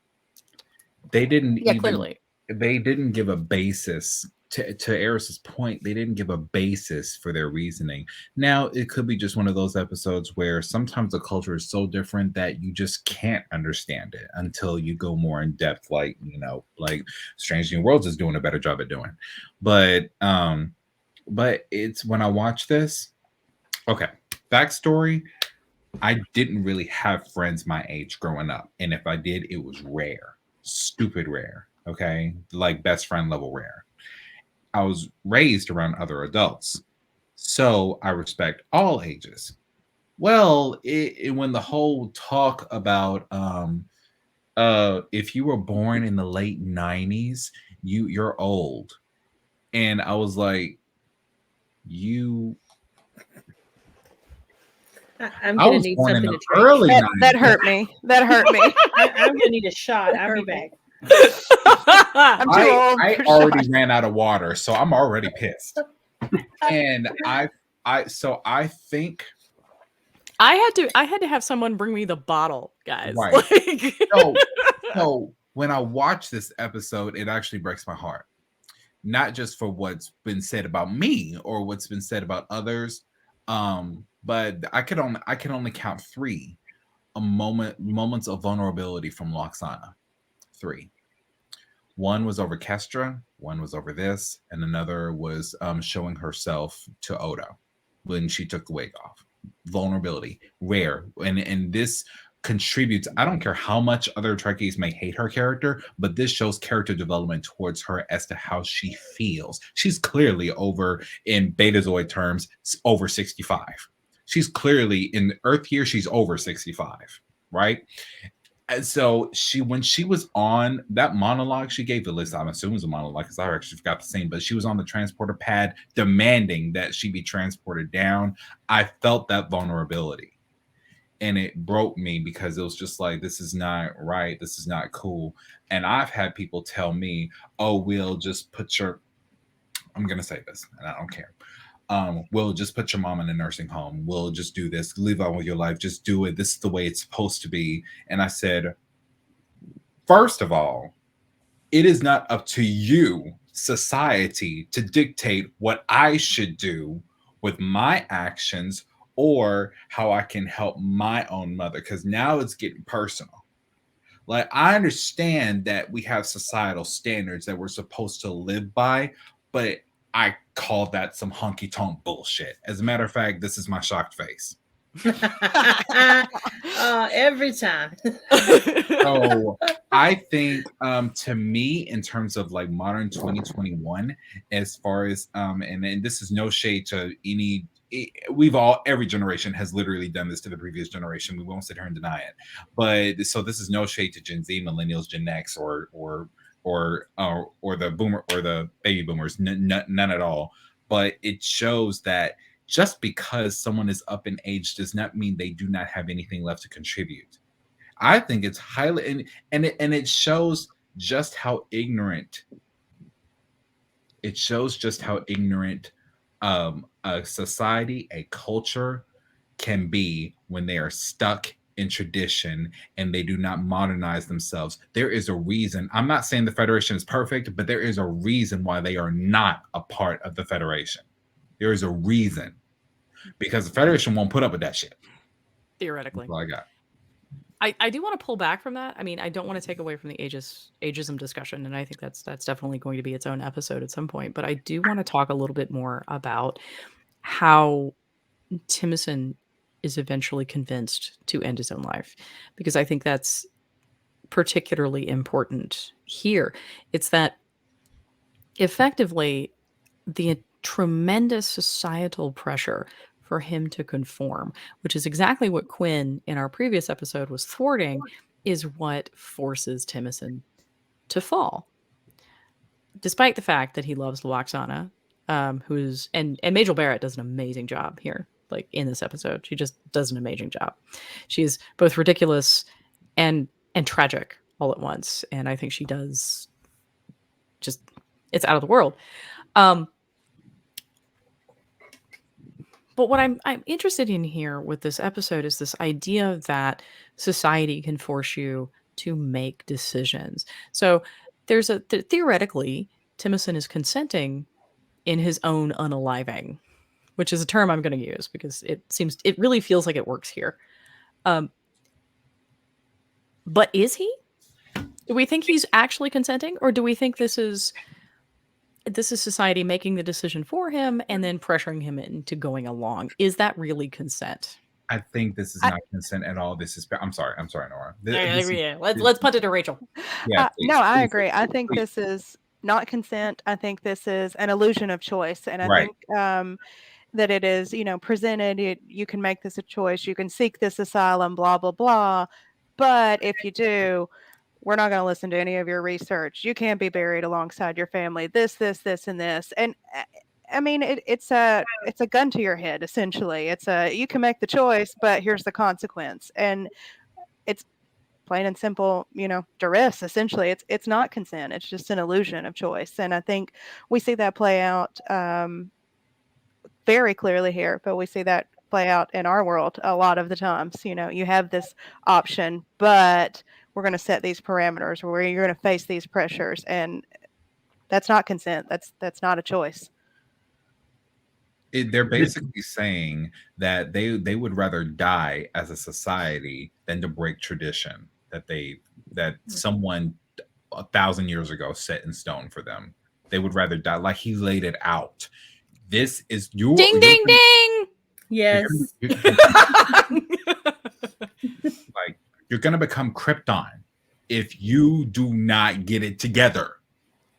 They didn't clearly. They didn't give a basis to Eris's point. They didn't give a basis for their reasoning. Now, it could be just one of those episodes where sometimes the culture is so different that you just can't understand it until you go more in depth, like Strange New Worlds is doing a better job at doing. But it's when I watch this, okay, backstory, I didn't really have friends my age growing up. And if I did, it was rare, stupid rare, okay? Like best friend level rare. I was raised around other adults, so I respect all ages. Well, when the whole talk about if you were born in the late 90s, you're old. And I was like, I'm gonna need something to drink. Early that hurt me. That hurt me. I'm gonna need a shot. I'll be back. I'm too old. I already ran out of water, so I'm already pissed. And I think I had to have someone bring me the bottle, guys. Right. Like... So when I watch this episode, it actually breaks my heart. Not just for what's been said about me or what's been said about others, but I can only count 3 moments of vulnerability from Loxana. 3. One was over Kestra, one was over this, and another was showing herself to Odo when she took the wig off. Vulnerability, rare, and this contributes. I don't care how much other Trekkies may hate her character, but this shows character development towards her as to how she feels. She's clearly over, in Betazoid terms, over 65. She's clearly, in Earth year, she's over 65, right? And so when she was on that monologue she gave, at least I'm assuming it was a monologue because I actually forgot the scene, but she was on the transporter pad demanding that she be transported down. I felt that vulnerability. And it broke me because it was just like, this is not right. This is not cool. And I've had people tell me, oh, Will, just put your I'm gonna say this, and I don't care. We'll just put your mom in a nursing home. We'll just do this. Live on with your life. Just do it. This is the way it's supposed to be. And I said, first of all, it is not up to you, society, to dictate what I should do with my actions or how I can help my own mother, because now it's getting personal. Like, I understand that we have societal standards that we're supposed to live by, but I call that some honky tonk bullshit. As a matter of fact, this is my shocked face. Every time. So I think, to me, in terms of like modern 2021, as far as and this is no shade to any, every generation has literally done this to the previous generation. We won't sit here and deny it. But so this is no shade to Gen Z, millennials, Gen X, or the boomer or the baby boomers, none at all. But it shows that just because someone is up in age does not mean they do not have anything left to contribute. I think it's highly, and it shows just how ignorant. It shows just how ignorant a society, a culture can be when they are stuck in tradition and they do not modernize themselves. There is a reason. I'm not saying the Federation is perfect, but there is a reason why they are not a part of the Federation. There is a reason, because the Federation won't put up with that shit. Theoretically. That's all I got. I do want to pull back from that. I mean, I don't want to take away from the ageism discussion, and I think that's definitely going to be its own episode at some point. But I do want to talk a little bit more about how Timison is eventually convinced to end his own life, because I think that's particularly important here. It's that effectively the tremendous societal pressure for him to conform, which is exactly what Quinn in our previous episode was thwarting, is what forces Timison to fall. Despite the fact that he loves Loxana, who's and Majel Barrett does an amazing job here, like in this episode. She just does an amazing job. She's both ridiculous and tragic all at once, and I think she does just, it's out of the world. But what I'm interested in here with this episode is this idea that society can force you to make decisions. So there's theoretically, Timison is consenting in his own unaliving, which is a term I'm going to use because it really feels like it works here. But is he? Do we think he's actually consenting, or do we think this is society making the decision for him and then pressuring him into going along? Is that really consent? I think this is not consent at all. This is. I'm sorry, Nora. Let's punt it to Rachel. Yeah, no, I agree. I think this is not consent. I think this is an illusion of choice, and I think that it is, presented. You can make this a choice. You can seek this asylum. Blah blah blah. But if you do, we're not going to listen to any of your research. You can't be buried alongside your family. This, and this. And I mean, it's a gun to your head, essentially. You can make the choice, but here's the consequence. And it's plain and simple, duress, essentially. It's not consent. It's just an illusion of choice. And I think we see that play out very clearly here, but we see that play out in our world a lot of the times. You have this option, but we're going to set these parameters where you're going to face these pressures, and that's not consent. That's not a choice. They're basically saying that they would rather die as a society than to break tradition that someone 1,000 years ago set in stone for them. They would rather die. Like, he laid it out. This is your ding ding ding. Yes. Like, you're going to become Krypton if you do not get it together.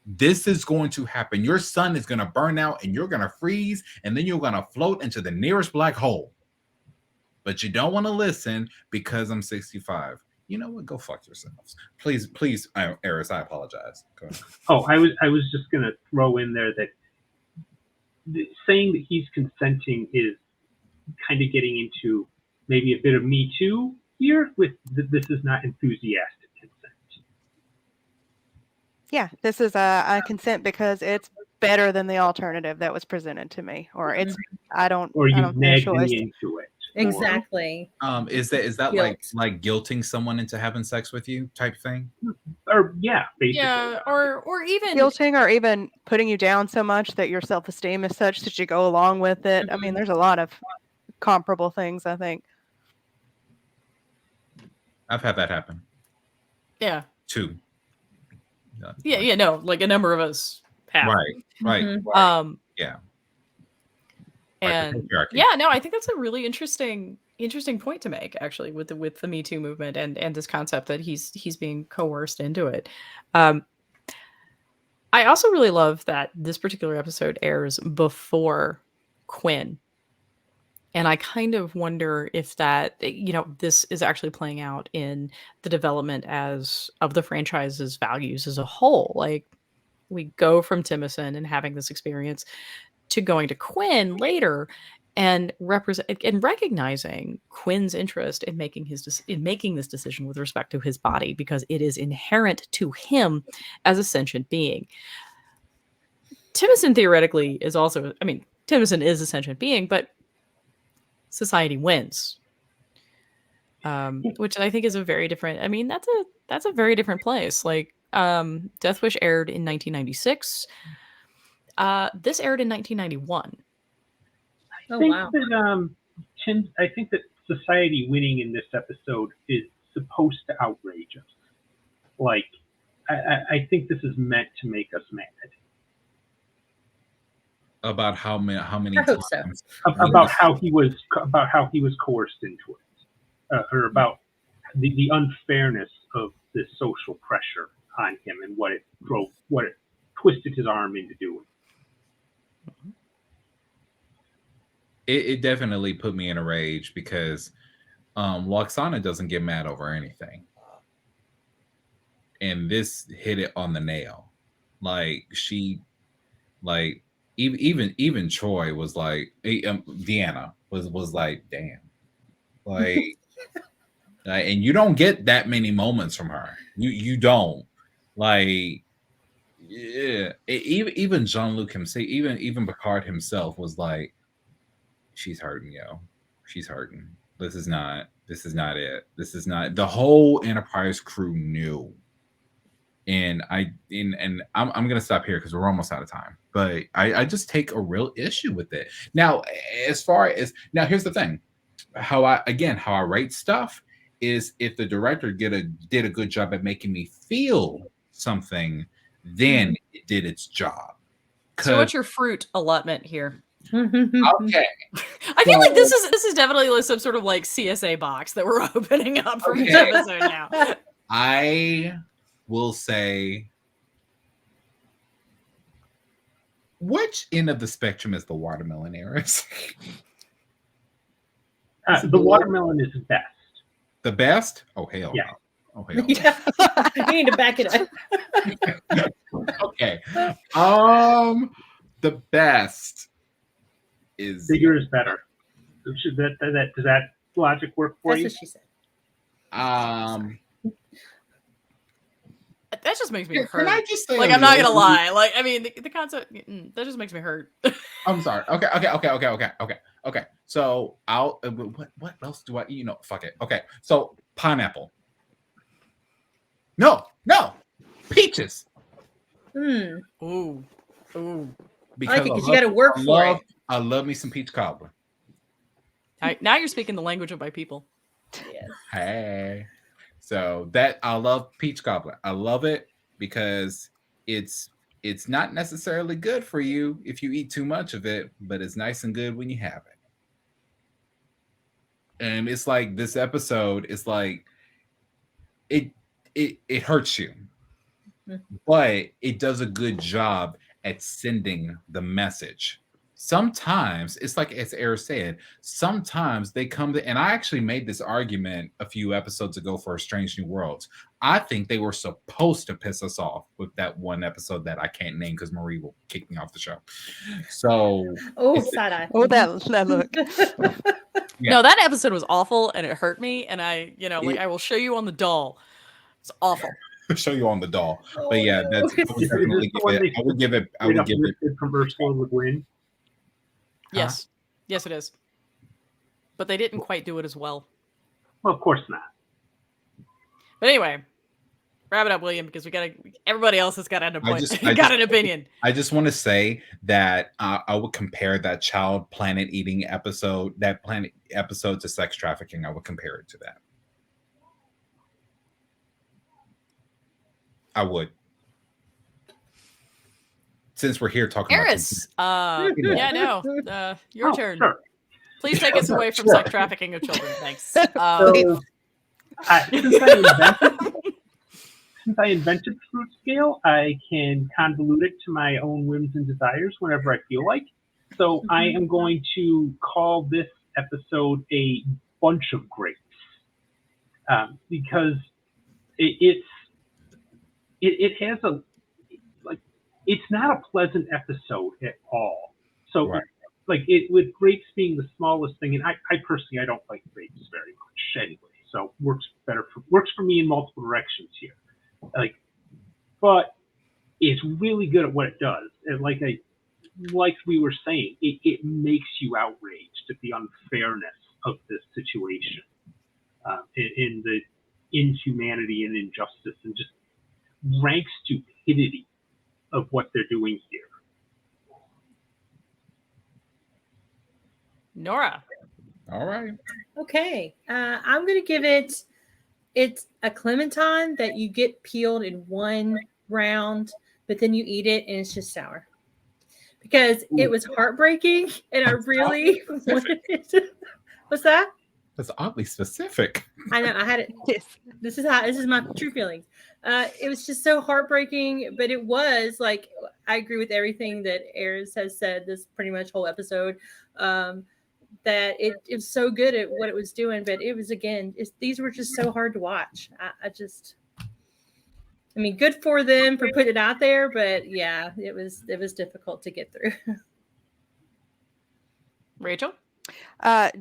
This is going to happen. Your sun is going to burn out and you're going to freeze, and then you're going to float into the nearest black hole. But you don't want to listen because I'm 65. You know what? Go fuck yourselves. Please, Eris, I apologize. Go ahead. Oh, I was just going to throw in there that saying that he's consenting is kind of getting into maybe a bit of Me Too here with this is not enthusiastic consent. Yeah, this is a consent because it's better than the alternative that was presented to me, or it's I don't Or I you don't see a nagged choice. me into it. Exactly. Is that Guilt. like guilting someone into having sex with you type thing? Or yeah, basically. Yeah, or even Guilting or even putting you down so much that your self-esteem is such that you go along with it. I mean, there's a lot of comparable things, I think. I've had that happen yeah, too. yeah, no, like a number of us have. Right. Mhm. Yeah. And patriarchy. yeah, no, I think that's a really interesting point to make, actually, with the Me Too movement and this concept that he's being coerced into it. I also really love that this particular episode airs before Quinn. And I kind of wonder if that, this is actually playing out in the development of the franchise's values as a whole. Like, we go from Timothy and having this experience to going to Quinn later and recognizing Quinn's interest in making this decision with respect to his body, because it is inherent to him as a sentient being. Timothy theoretically is also, Timothy is a sentient being, but society wins, which I think is a very different. That's a very different place. Like, Death Wish aired in 1996. This aired in 1991. Oh, I think wow. that I think that society winning in this episode is supposed to outrage us. Like, I think this is meant to make us mad. About how many I hope so. times About how he was coerced into it, or about the unfairness of this social pressure on him and what it twisted his arm into doing. it definitely put me in a rage because Loxana doesn't get mad over anything. And this hit it on the nail. Like, even Troy was like, Deanna was like, damn, like, and you don't get that many moments from her. You don't, like, yeah. Even Jean-Luc himself, even Picard himself was like, she's hurting, yo. She's hurting. This is not it. This is not. The whole Enterprise crew knew. And I'm gonna stop here because we're almost out of time. But I just take a real issue with it. Now, as far as here's the thing. How I rate stuff is if the director did a good job at making me feel something, then it did its job. So what's your fruit allotment here? Okay. I feel like this is definitely like some sort of like CSA box that we're opening up for each episode now. I will say, which end of the spectrum is the watermelon heiress? The watermelon is best. The best? Oh, hell yeah. No. Oh, hell Yeah. You need to back it up. Okay. The best is bigger is better. Does that logic work for That's you? what she said. That just makes me hurt. Can I just say, like, I'm not gonna lie. Like, I mean, the concept that just makes me hurt. I'm sorry. Okay. So I'll what else do I? Fuck it. Okay. So pineapple. No. Peaches. Mm. Ooh. Because you got to work for it. I love me some peach cobbler. Now you're speaking the language of my people. Yes. Hey. So that I love peach cobbler. I love it because it's not necessarily good for you if you eat too much of it, but it's nice and good when you have it. And it's like this episode is like it hurts you, but it does a good job at sending the message. Sometimes it's like, as Eric said, sometimes they come to, and I actually made this argument a few episodes ago for A Strange New Worlds. I think they were supposed to piss us off with that one episode that I can't name because Marie will kick me off the show. So, side eye. Oh, that look. Yeah. No, that episode was awful and it hurt me. And I will show you on the doll. It's awful. show you on the doll. But yeah, that's I would Is definitely this the one give it. they I would give it. I straight would up give it. lifted from Ursula Le Guin? Yes. Yes, it is. But they didn't quite do it as well. Well, of course not. But anyway, wrap it up, William, because everybody else has got an opinion. I just want to say that I would compare that child planet eating episode, that planet episode, to sex trafficking. I would compare it to that. I would. Since we're here talking Eris, yeah, no, your turn. Sure. Please take us away from sex trafficking of children. Thanks. So, since I invented the fruit scale, I can convolute it to my own whims and desires whenever I feel like. So I am going to call this episode a bunch of grapes, because it has a, like, it's not a pleasant episode at all. So Right. like it, with grapes being the smallest thing, and I personally I don't like grapes very much anyway, so works for me in multiple directions here. Like, but it's really good at what it does, and like we were saying, it makes you outraged at the unfairness of this situation, in the inhumanity and injustice, and just rank stupidity of what they're doing here. Nora. All right. Okay, I'm gonna give it's a clementine that you get peeled in one round, but then you eat it and it's just sour. Because it was heartbreaking, and I really wanted it to. What's that? That's oddly specific. I know I had it. Yes. This is my true feelings. It was just so heartbreaking, but it was like, I agree with everything that Eris has said this pretty much whole episode. That it was so good at what it was doing, but it was, again, these were just so hard to watch. I mean, good for them for putting it out there, but yeah, it was difficult to get through. Rachel?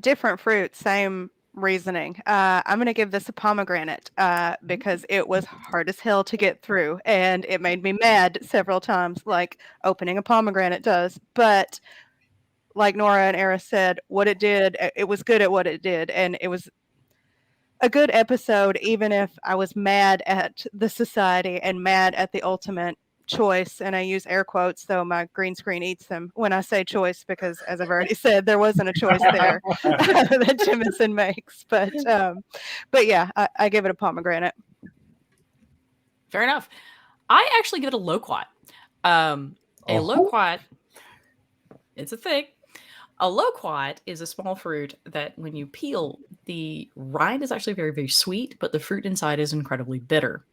Different fruit, same reasoning. I'm going to give this a pomegranate because it was hard as hell to get through, and it made me mad several times, like opening a pomegranate does. But like Nora and Eris said, what it did, it was good at what it did, and it was a good episode, even if I was mad at the society and mad at the ultimate choice. And I use air quotes, though my green screen eats them when I say choice, because as I've already said, there wasn't a choice there that Jemison makes. But yeah, I give it a pomegranate. Fair enough. I actually give it a loquat. Loquat, it's a thing. A loquat is a small fruit that when you peel, the rind is actually very, very sweet, but the fruit inside is incredibly bitter.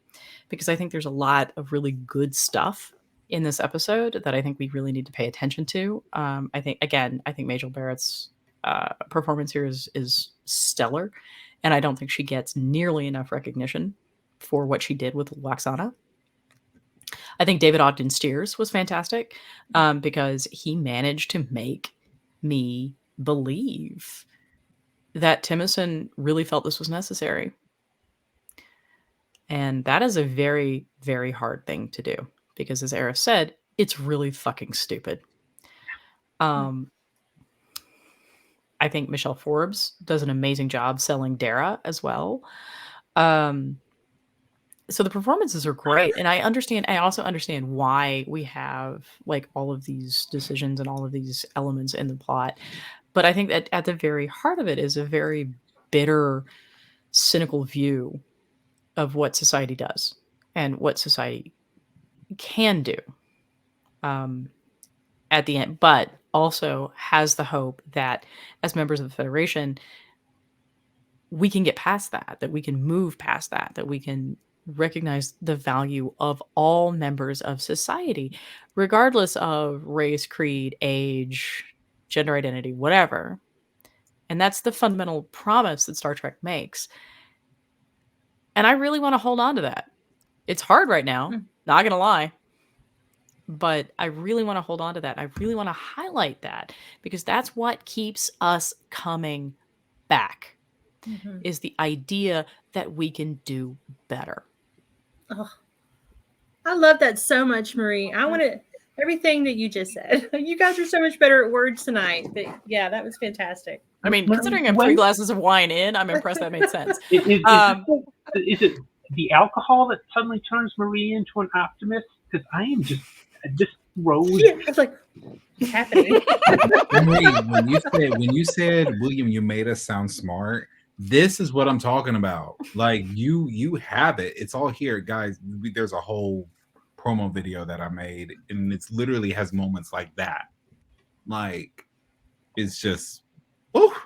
Because I think there's a lot of really good stuff in this episode that I think we really need to pay attention to. I think Majel Barrett's performance here is stellar, and I don't think she gets nearly enough recognition for what she did with Waxana. I think David Ogden Steers was fantastic because he managed to make me believe that Timison really felt this was necessary. And that is a very, very hard thing to do because, as Eris said, it's really fucking stupid. I think Michelle Forbes does an amazing job selling Dara as well. So the performances are great. And I also understand why we have like all of these decisions and all of these elements in the plot. But I think that at the very heart of it is a very bitter, cynical view of what society does and what society can do at the end, but also has the hope that as members of the Federation, we can get past that we can move past that we can recognize the value of all members of society, regardless of race, creed, age, gender identity, whatever. And that's the fundamental promise that Star Trek makes. And I really want to hold on to that. It's hard right now, not going to lie. But I really want to hold on to that. I really want to highlight that because that's what keeps us coming back, is the idea that we can do better. Oh, I love that so much, Marie. I want to everything that you just said. You guys are so much better at words tonight. But yeah, that was fantastic. I mean, considering I'm 3 glasses of wine in, I'm impressed that made sense. Is it the alcohol that suddenly turns Marie into an optimist? Because I am just this rose. Yeah, I was like, what's happening? Marie, when you said William, you made us sound smart. This is what I'm talking about. Like you have it. It's all here, guys. There's a whole promo video that I made, and it's literally has moments like that. Like it's just, oh,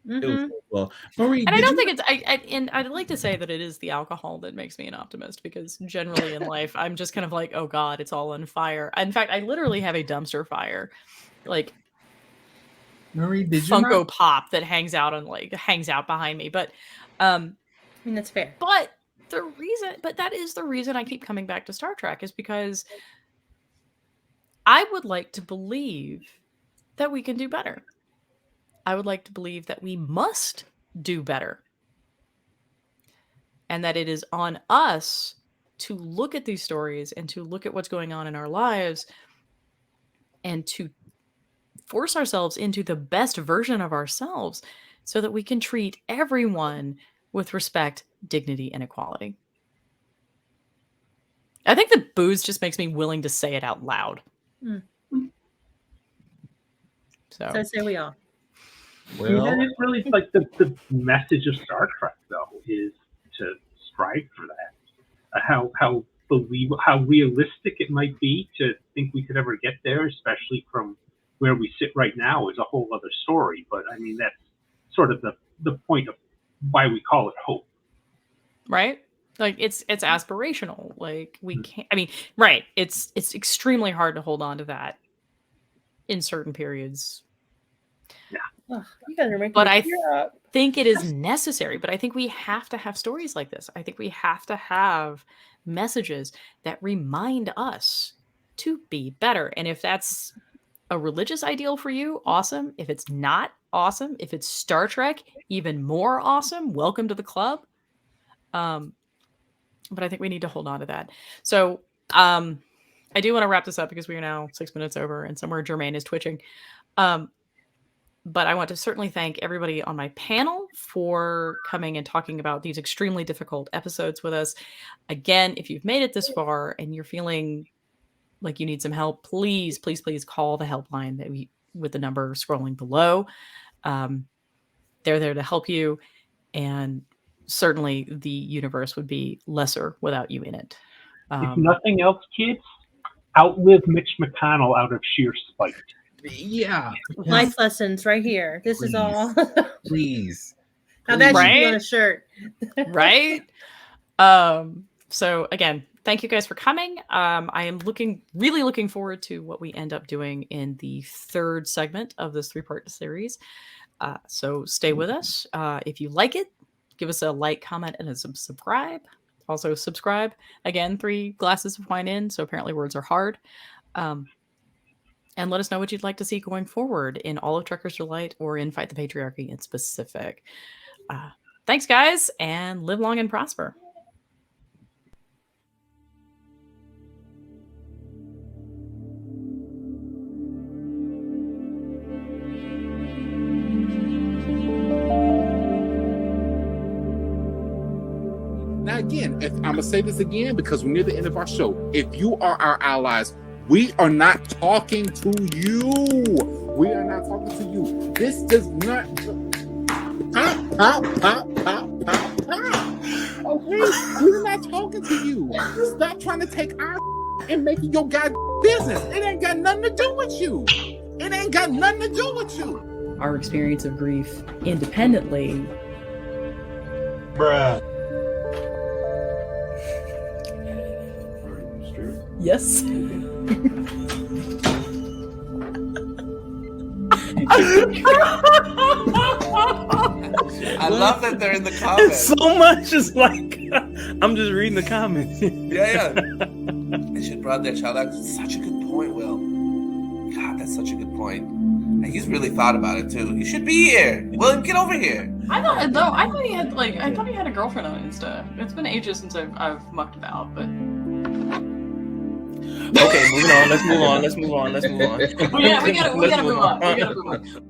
it was well, Marie. And I don't think it's. And I'd like to say that it is the alcohol that makes me an optimist, because generally in life I'm just kind of like, oh God, it's all on fire. In fact, I literally have a dumpster fire, like Marie, did you Funko Pop that hangs out behind me. But I mean, that's fair. But that is the reason I keep coming back to Star Trek, is because I would like to believe that we can do better. I would like to believe that we must do better. And that it is on us to look at these stories and to look at what's going on in our lives and to force ourselves into the best version of ourselves so that we can treat everyone with respect, dignity, and equality. I think the booze just makes me willing to say it out loud. So say we all. Well, that is really like the message of Star Trek, though, is to strive for that. How realistic it might be to think we could ever get there, especially from where we sit right now, is a whole other story. But I mean, that's sort of the point of why we call it hope, right? Like it's aspirational. Like we can't. I mean, right? It's extremely hard to hold on to that in certain periods. Yeah. Oh, you guys are making but I think it is necessary. But I think we have to have stories like this. I think we have to have messages that remind us to be better. And if that's a religious ideal for you, awesome. If it's not, awesome. If it's Star Trek, even more awesome. Welcome to the club. But I think we need to hold on to that. So I do want to wrap this up because we are now 6 minutes over and somewhere Jermaine is twitching. But I want to certainly thank everybody on my panel for coming and talking about these extremely difficult episodes with us. Again, if you've made it this far and you're feeling like you need some help, please, please, please call the helpline with the number scrolling below. They're there to help you. And certainly the universe would be lesser without you in it. If nothing else, kids, outlive Mitch McConnell out of sheer spite. Yeah. Life lessons right here. This is all. Please. Now that should be on a shirt. Right? So again, thank you guys for coming. I am really looking forward to what we end up doing in the third segment of this 3-part series. So stay with us. If you like it, give us a like, comment, and a subscribe. Also subscribe. Again, 3 glasses of wine in, so apparently words are hard. And let us know what you'd like to see going forward in all of Trekker's Delight or in Fight the Patriarchy in specific. Thanks, guys, and live long and prosper. Now, again, I'm going to say this again because we're near the end of our show. If you are our allies, we are not talking to you. We are not talking to you. This does not... Okay? We're not talking to you. Stop trying to take our and make it your goddamn business. It ain't got nothing to do with you. It ain't got nothing to do with you. Our experience of grief independently. Bruh. Yes. I love that they're in the comments. So much is like, I'm just reading the comments. Yeah. They should brought that child out. Such a good point, Will. God, that's such a good point. And he's really thought about it too. You should be here. William, get over here. I thought he had a girlfriend on Insta. It's been ages since I've mucked about, but Okay, moving on. Let's move on. we gotta move on.